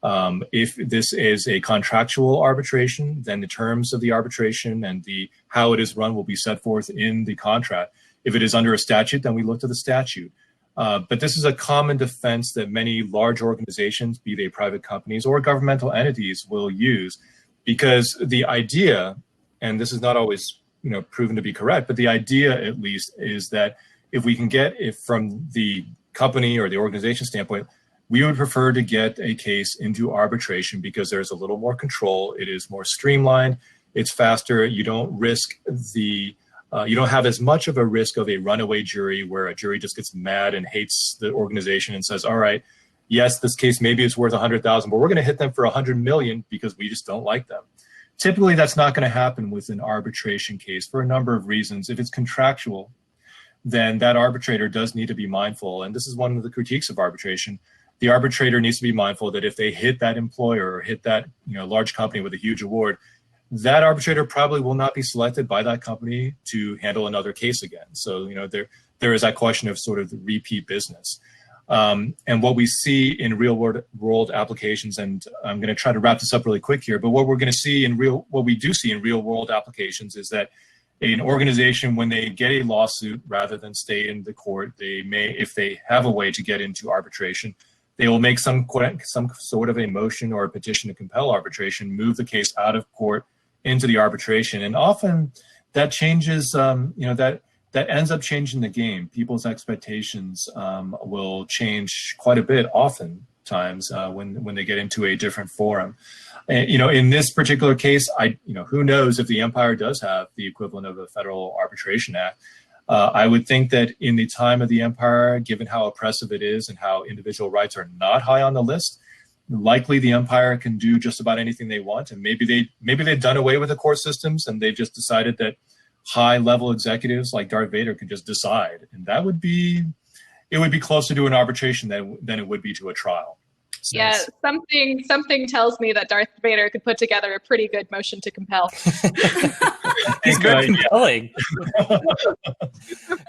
[SPEAKER 4] If this is a contractual arbitration, then the terms of the arbitration and how it is run will be set forth in the contract. If it is under a statute, then we look to the statute. But this is a common defense that many large organizations, be they private companies or governmental entities, will use, because the idea, and this is not always proven to be correct, but the idea at least is that if we can get it from the company or the organization standpoint, we would prefer to get a case into arbitration because there's a little more control. It is more streamlined. It's faster. You don't risk you don't have as much of a risk of a runaway jury where a jury just gets mad and hates the organization and says, all right, yes, this case maybe it's worth 100,000, but we're going to hit them for 100 million because we just don't like them. Typically, that's not going to happen with an arbitration case for a number of reasons. If it's contractual, then that arbitrator does need to be mindful. And this is one of the critiques of arbitration. The arbitrator needs to be mindful that if they hit that employer or hit that large company with a huge award, that arbitrator probably will not be selected by that company to handle another case again. So there is that question of sort of the repeat business. And what we see in real world applications, and I'm going to try to wrap this up really quick here, but what we do see in real world applications is that an organization, when they get a lawsuit, rather than stay in the court, they may, if they have a way to get into arbitration, they will make some sort of a motion or a petition to compel arbitration, move the case out of court into the arbitration. And often that changes, that ends up changing the game. People's expectations will change quite a bit oftentimes when they get into a different forum. And, in this particular case, who knows if the Empire does have the equivalent of a Federal Arbitration Act. I would think that in the time of the Empire, given how oppressive it is and how individual rights are not high on the list, likely the Empire can do just about anything they want. And maybe they've done away with the court systems and they've just decided that high-level executives like Darth Vader could just decide. And it would be closer to an arbitration than it would be to a trial. So
[SPEAKER 3] yeah, something tells me that Darth Vader could put together a pretty good motion to compel.
[SPEAKER 1] He's very compelling.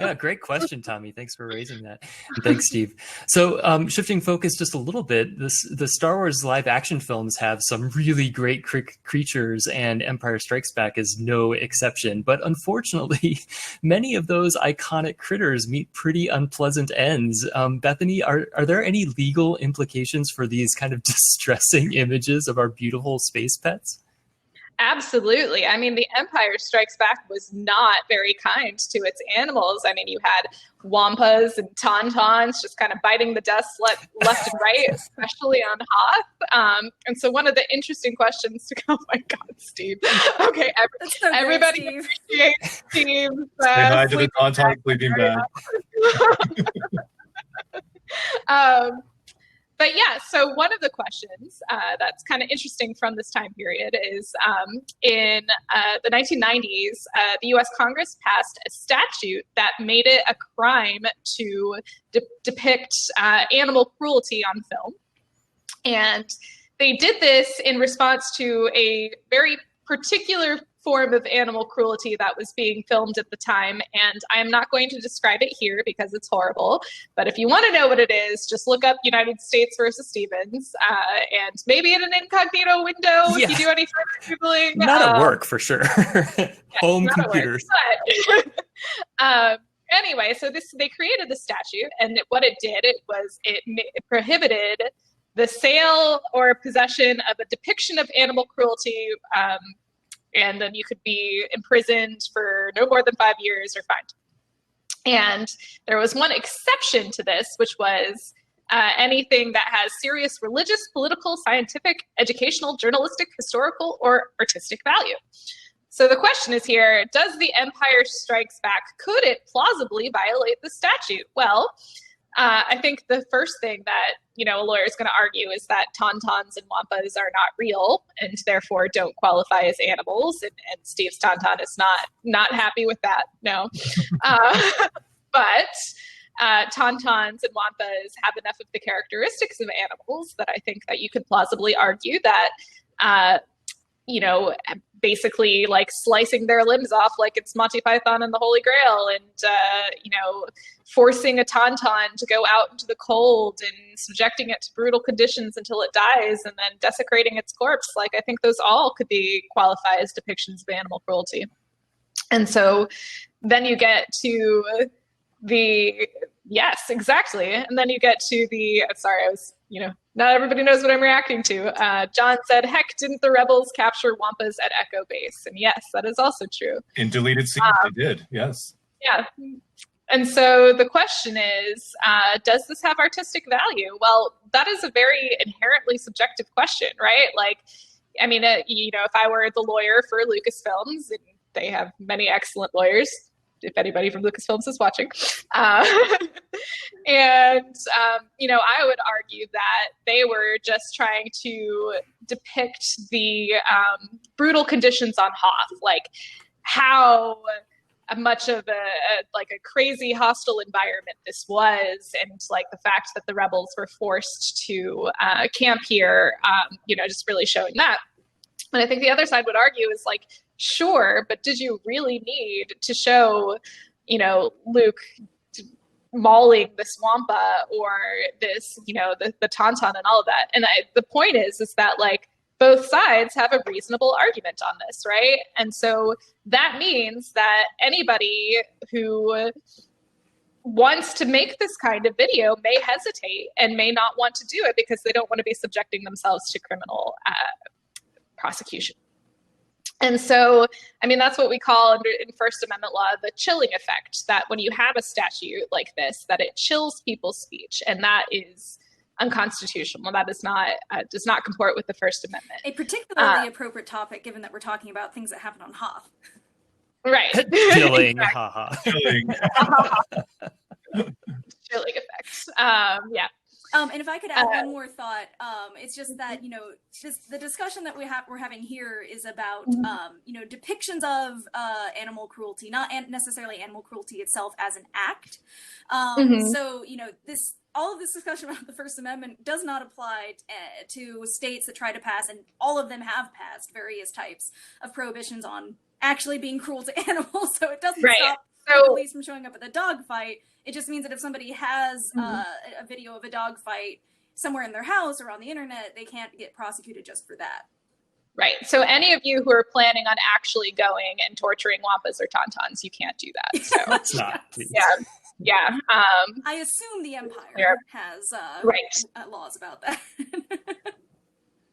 [SPEAKER 1] Yeah, great question, Tommy. Thanks for raising that. And thanks, Steve. So shifting focus just a little bit, the Star Wars live action films have some really great creatures, and Empire Strikes Back is no exception. But unfortunately, many of those iconic critters meet pretty unpleasant ends. Bethany, are there any legal implications for these kind of distressing images of our beautiful space pets?
[SPEAKER 3] Absolutely. I mean, the Empire Strikes Back was not very kind to its animals. I mean, you had wampas and tauntauns just kind of biting the dust left and right, especially on Hoth. And so one of the interesting questions oh my God, Steve. Okay, everybody
[SPEAKER 2] Steve.
[SPEAKER 3] appreciates Steve.
[SPEAKER 4] Say hi to the tauntaun sleeping bag.
[SPEAKER 3] But yeah, so one of the questions that's kind of interesting from this time period is in the 1990s, the U.S. Congress passed a statute that made it a crime to depict animal cruelty on film. And they did this in response to a very particular form of animal cruelty that was being filmed at the time. And I am not going to describe it here because it's horrible. But if you want to know what it is, just look up United States versus Stevens, and maybe in an incognito window if you do any further Googling.
[SPEAKER 1] Not at work, for sure. Home computers.
[SPEAKER 3] Anyway, so they created the statute, and what it did, it prohibited the sale or possession of a depiction of animal cruelty, and then you could be imprisoned for no more than 5 years or fined. And there was one exception to this, which was anything that has serious religious, political, scientific, educational, journalistic, historical, or artistic value. So the question is here, does the Empire Strikes Back, could it plausibly violate the statute? Well, I think the first thing that a lawyer is going to argue is that tauntauns and wampas are not real and therefore don't qualify as animals. And Steve's tauntaun is not happy with that. No, but tauntauns and wampas have enough of the characteristics of animals that I think that you could plausibly argue that basically like slicing their limbs off like it's Monty Python and the Holy Grail, and forcing a tauntaun to go out into the cold and subjecting it to brutal conditions until it dies and then desecrating its corpse. Like, I think those all could be qualified as depictions of animal cruelty. And so then you get to yes, exactly. And then you get to not everybody knows what I'm reacting to. John said, heck, didn't the rebels capture wampas at Echo Base? And yes, that is also true.
[SPEAKER 4] In deleted scenes, they did, yes.
[SPEAKER 3] Yeah. And so the question is, does this have artistic value? Well, that is a very inherently subjective question, right? Like, I mean, if I were the lawyer for Lucasfilms, and they have many excellent lawyers, if anybody from Lucasfilms is watching. I would argue that they were just trying to depict the brutal conditions on Hoth, like how much of a crazy hostile environment this was, and like the fact that the rebels were forced to camp here, just really showing that. And I think the other side would argue is like, sure, but did you really need to show, Luke mauling this wampa or this, the tauntaun and all of that? And the point is that like both sides have a reasonable argument on this, right? And so that means that anybody who wants to make this kind of video may hesitate and may not want to do it because they don't want to be subjecting themselves to criminal prosecution. And so, I mean, that's what we call in First Amendment law the chilling effect, that when you have a statute like this, that it chills people's speech, and that is unconstitutional. That is not does not comport with the First Amendment.
[SPEAKER 2] A particularly appropriate topic, given that we're talking about things that happen on Hoth.
[SPEAKER 3] Right.
[SPEAKER 1] Chilling, haha.
[SPEAKER 4] Chilling.
[SPEAKER 3] Chilling effects. Yeah.
[SPEAKER 2] And if I could add one more thought, it's just that, the discussion that we're having here is about, depictions of animal cruelty, not necessarily animal cruelty itself as an act. So, all of this discussion about the First Amendment does not apply to states that try to pass, and all of them have passed various types of prohibitions on actually being cruel to animals. So it doesn't stop the police from showing up at the dog fight. It just means that if somebody has a video of a dog fight somewhere in their house or on the internet, they can't get prosecuted just for that.
[SPEAKER 3] Right. So any of you who are planning on actually going and torturing wampas or tauntauns, you can't do that. So
[SPEAKER 1] That's not.
[SPEAKER 3] yeah.
[SPEAKER 2] I assume the Empire has laws about that.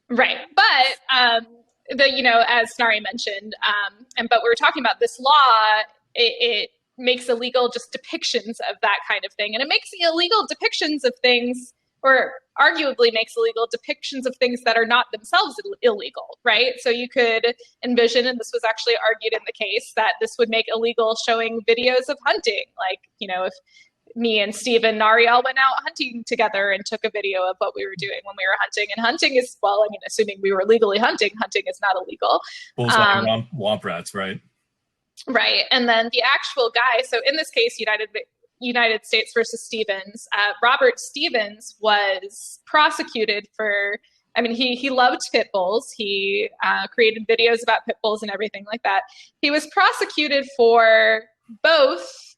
[SPEAKER 3] Right. But as Nari mentioned, but we were talking about this law, it makes illegal just depictions of that kind of thing. And it makes illegal depictions of things, or arguably makes illegal depictions of things that are not themselves illegal, right? So you could envision, and this was actually argued in the case, that this would make illegal showing videos of hunting. Like, if me and Steve and Nari all went out hunting together and took a video of what we were doing when we were hunting. And hunting is, assuming we were legally hunting is not illegal.
[SPEAKER 4] Bullseye womp rats, right?
[SPEAKER 3] Right. And then the actual guy, so in this case, United States versus Stevens, Robert Stevens was prosecuted for, he loved pit bulls. He created videos about pit bulls and everything like that. He was prosecuted for both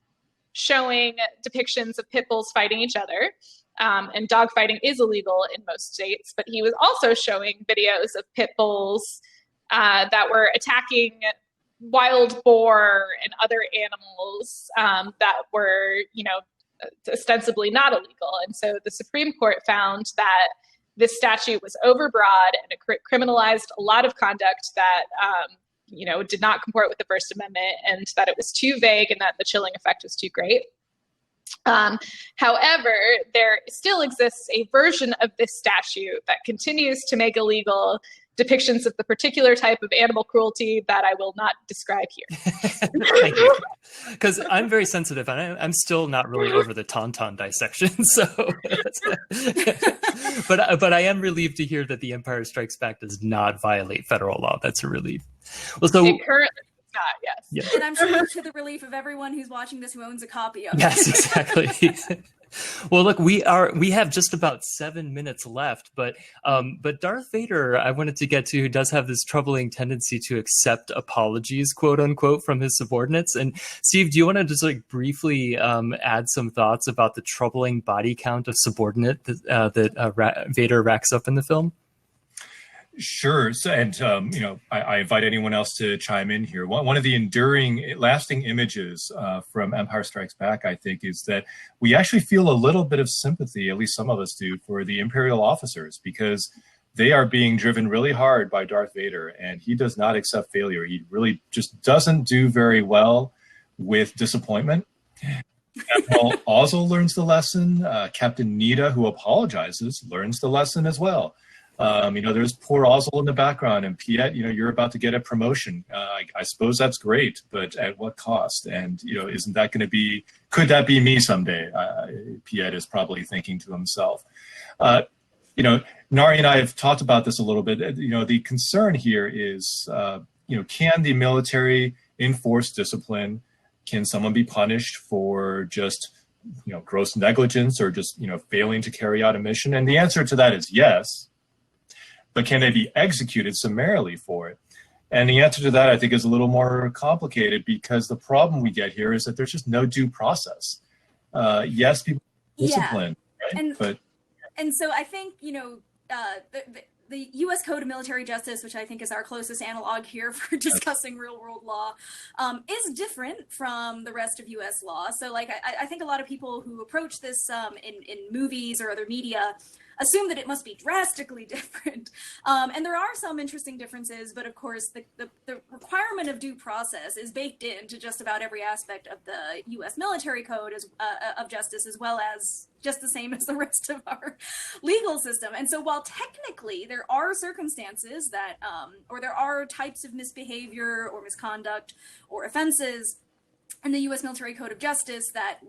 [SPEAKER 3] showing depictions of pit bulls fighting each other, and dog fighting is illegal in most states, but he was also showing videos of pit bulls that were attacking wild boar and other animals that were, ostensibly not illegal. And so the Supreme Court found that this statute was overbroad, and it criminalized a lot of conduct that, did not comport with the First Amendment, and that it was too vague and that the chilling effect was too great. However, there still exists a version of this statute that continues to make illegal depictions of the particular type of animal cruelty that I will not describe here.
[SPEAKER 1] Thank you. Because I'm very sensitive, and I'm still not really over the tauntaun dissection. So, but I am relieved to hear that The Empire Strikes Back does not violate federal law. That's a relief. Well, so
[SPEAKER 3] it currently does not. Yes.
[SPEAKER 1] Yeah.
[SPEAKER 2] And I'm sure to the relief of everyone who's watching this who owns a copy of it.
[SPEAKER 1] Yes, exactly. Well, look, we have just about 7 minutes left, but Darth Vader, I wanted to get to, who does have this troubling tendency to accept apologies, quote unquote, from his subordinates. And Steve, do you want to just briefly add some thoughts about the troubling body count of subordinate that Vader racks up in the film?
[SPEAKER 4] Sure. So, and, I invite anyone else to chime in here. One of the enduring, lasting images from Empire Strikes Back, I think, is that we actually feel a little bit of sympathy, at least some of us do, for the Imperial officers, because they are being driven really hard by Darth Vader, and he does not accept failure. He really just doesn't do very well with disappointment. Admiral Ozzel learns the lesson. Captain Nita, who apologizes, learns the lesson as well. There's poor Ozzel in the background, and Piet, you're about to get a promotion. I suppose that's great, but at what cost? And, isn't that going to be, could that be me someday? Piet is probably thinking to himself. Nari and I have talked about this a little bit. The concern here is, can the military enforce discipline? Can someone be punished for just, gross negligence or just, failing to carry out a mission? And the answer to that is yes. But can they be executed summarily for it? And the answer to that, I think, is a little more complicated, because the problem we get here is that there's just no due process. Yes, people discipline, right?
[SPEAKER 2] And so I think, the U.S. Code of Military Justice, which I think is our closest analog here for discussing real-world law, is different from the rest of U.S. law. So, I think a lot of people who approach this in movies or other media assume that it must be drastically different. And there are some interesting differences, but of course the requirement of due process is baked into just about every aspect of the U.S. military code of justice, as well as just the same as the rest of our legal system. And so while technically there are circumstances that, or there are types of misbehavior or misconduct or offenses in the U.S. military code of justice that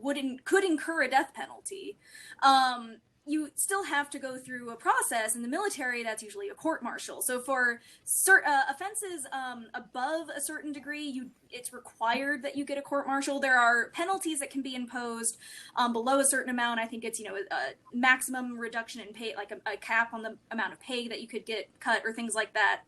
[SPEAKER 2] could incur a death penalty, you still have to go through a process. In the military, that's usually a court-martial. So for offenses above a certain degree, it's required that you get a court-martial. There are penalties that can be imposed below a certain amount. I think it's, a maximum reduction in pay, like a cap on the amount of pay that you could get cut or things like that,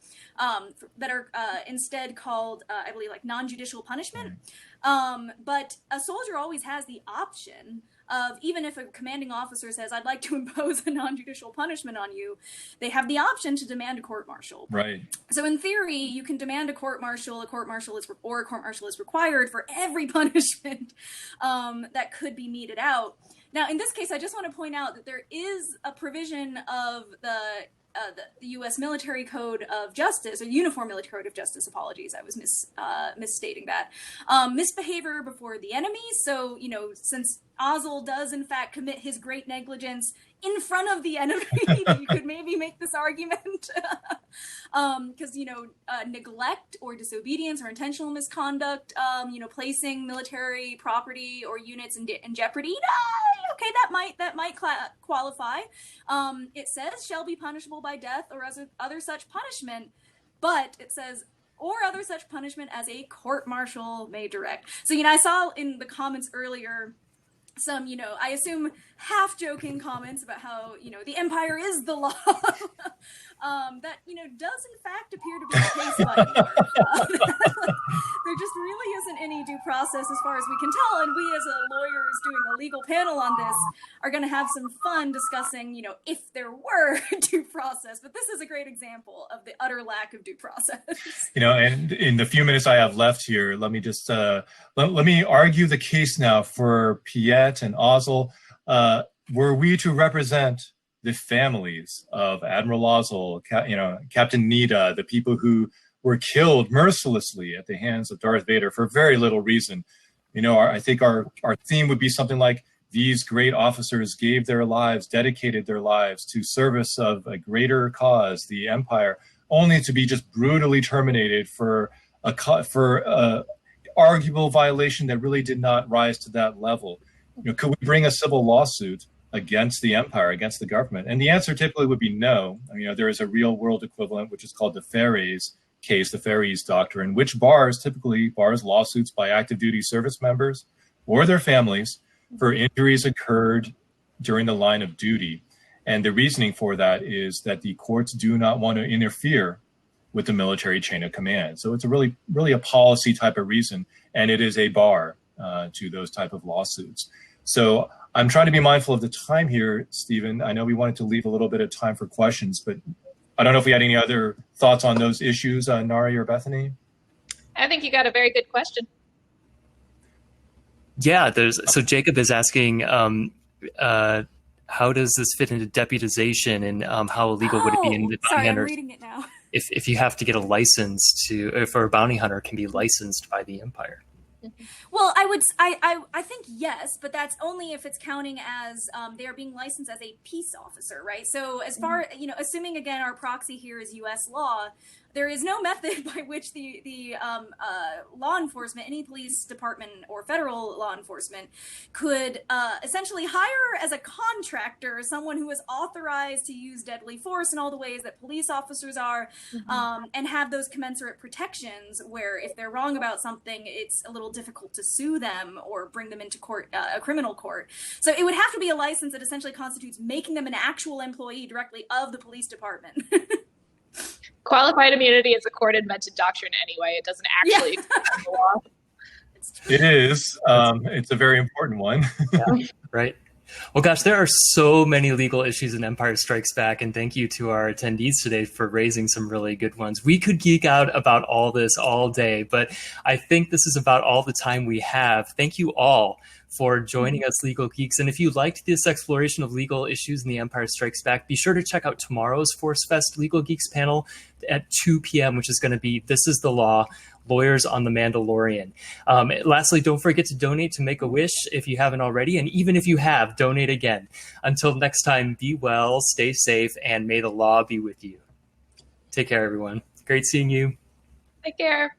[SPEAKER 2] that are instead called, I believe, like non-judicial punishment. But a soldier always has the option of, even if a commanding officer says, I'd like to impose a non-judicial punishment on you, they have the option to demand a court-martial.
[SPEAKER 4] Right.
[SPEAKER 2] So in theory, you can demand a court-martial. A court-martial is required for every punishment that could be meted out. Now, in this case, I just want to point out that there is a provision of the U.S. Military Code of Justice, or Uniform Military Code of Justice, apologies, I was misstating that, misbehavior before the enemy. So, since Ozzel does in fact commit his great negligence in front of the enemy, you could maybe make this argument, because, neglect or disobedience or intentional misconduct, placing military property or units in jeopardy, okay, that might qualify. It says shall be punishable by death or as other such punishment, but it says or other such punishment as a court-martial may direct. So, I saw in the comments earlier some, I assume half-joking comments about how, the empire is the law. That, does in fact appear to be the case by and large. There just really isn't any due process as far as we can tell, and we as lawyers doing a legal panel on this are going to have some fun discussing, if there were due process. But this is a great example of the utter lack of due process.
[SPEAKER 4] And in the few minutes I have left here, let me just let me argue the case now for Piet and Ozzel. Were we to represent the families of Admiral Ozzel, Captain Nida, the people who were killed mercilessly at the hands of Darth Vader for very little reason, I think our theme would be something like, these great officers gave their lives, dedicated their lives to service of a greater cause, the Empire, only to be just brutally terminated for a arguable violation that really did not rise to that level. Could we bring a civil lawsuit against the Empire, against the government? And the answer typically would be no. There is a real world equivalent, which is called the Ferries case, the Ferries Doctrine, which typically bars lawsuits by active duty service members or their families for injuries occurred during the line of duty. And the reasoning for that is that the courts do not want to interfere with the military chain of command. So it's a really a policy type of reason, and it is a bar to those type of lawsuits. So I'm trying to be mindful of the time here, Stephen. I know we wanted to leave a little bit of time for questions, but I don't know if we had any other thoughts on those issues, Nari or Bethany.
[SPEAKER 3] I think you got a very good question.
[SPEAKER 1] Yeah, so Jacob is asking, how does this fit into deputization, and how illegal would it be in the bounty hunter?
[SPEAKER 2] I'm reading it now.
[SPEAKER 1] If you have to get a license if a bounty hunter can be licensed by the Empire.
[SPEAKER 2] Well, I think yes, but that's only if it's counting as they are being licensed as a peace officer, right? So as far, assuming again our proxy here is U.S. law, there is no method by which the law enforcement, any police department or federal law enforcement, could essentially hire as a contractor someone who is authorized to use deadly force in all the ways that police officers are, and have those commensurate protections where if they're wrong about something, it's a little difficult to sue them or bring them into court, a criminal court. So it would have to be a license that essentially constitutes making them an actual employee directly of the police department.
[SPEAKER 3] Qualified immunity is a court-invented doctrine anyway. It doesn't actually exist in the law.
[SPEAKER 4] It is. It's a very important one.
[SPEAKER 1] Yeah, right. Well, gosh, there are so many legal issues in Empire Strikes Back, and thank you to our attendees today for raising some really good ones. We could geek out about all this all day, but I think this is about all the time we have. Thank you all for joining us, Legal Geeks. And if you liked this exploration of legal issues in The Empire Strikes Back, be sure to check out tomorrow's Force Fest Legal Geeks panel at 2 p.m., which is going to be This is the Law, Lawyers on the Mandalorian. Lastly, don't forget to donate to Make-A-Wish if you haven't already. And even if you have, donate again. Until next time, be well, stay safe, and may the law be with you. Take care, everyone. Great seeing you.
[SPEAKER 3] Take care.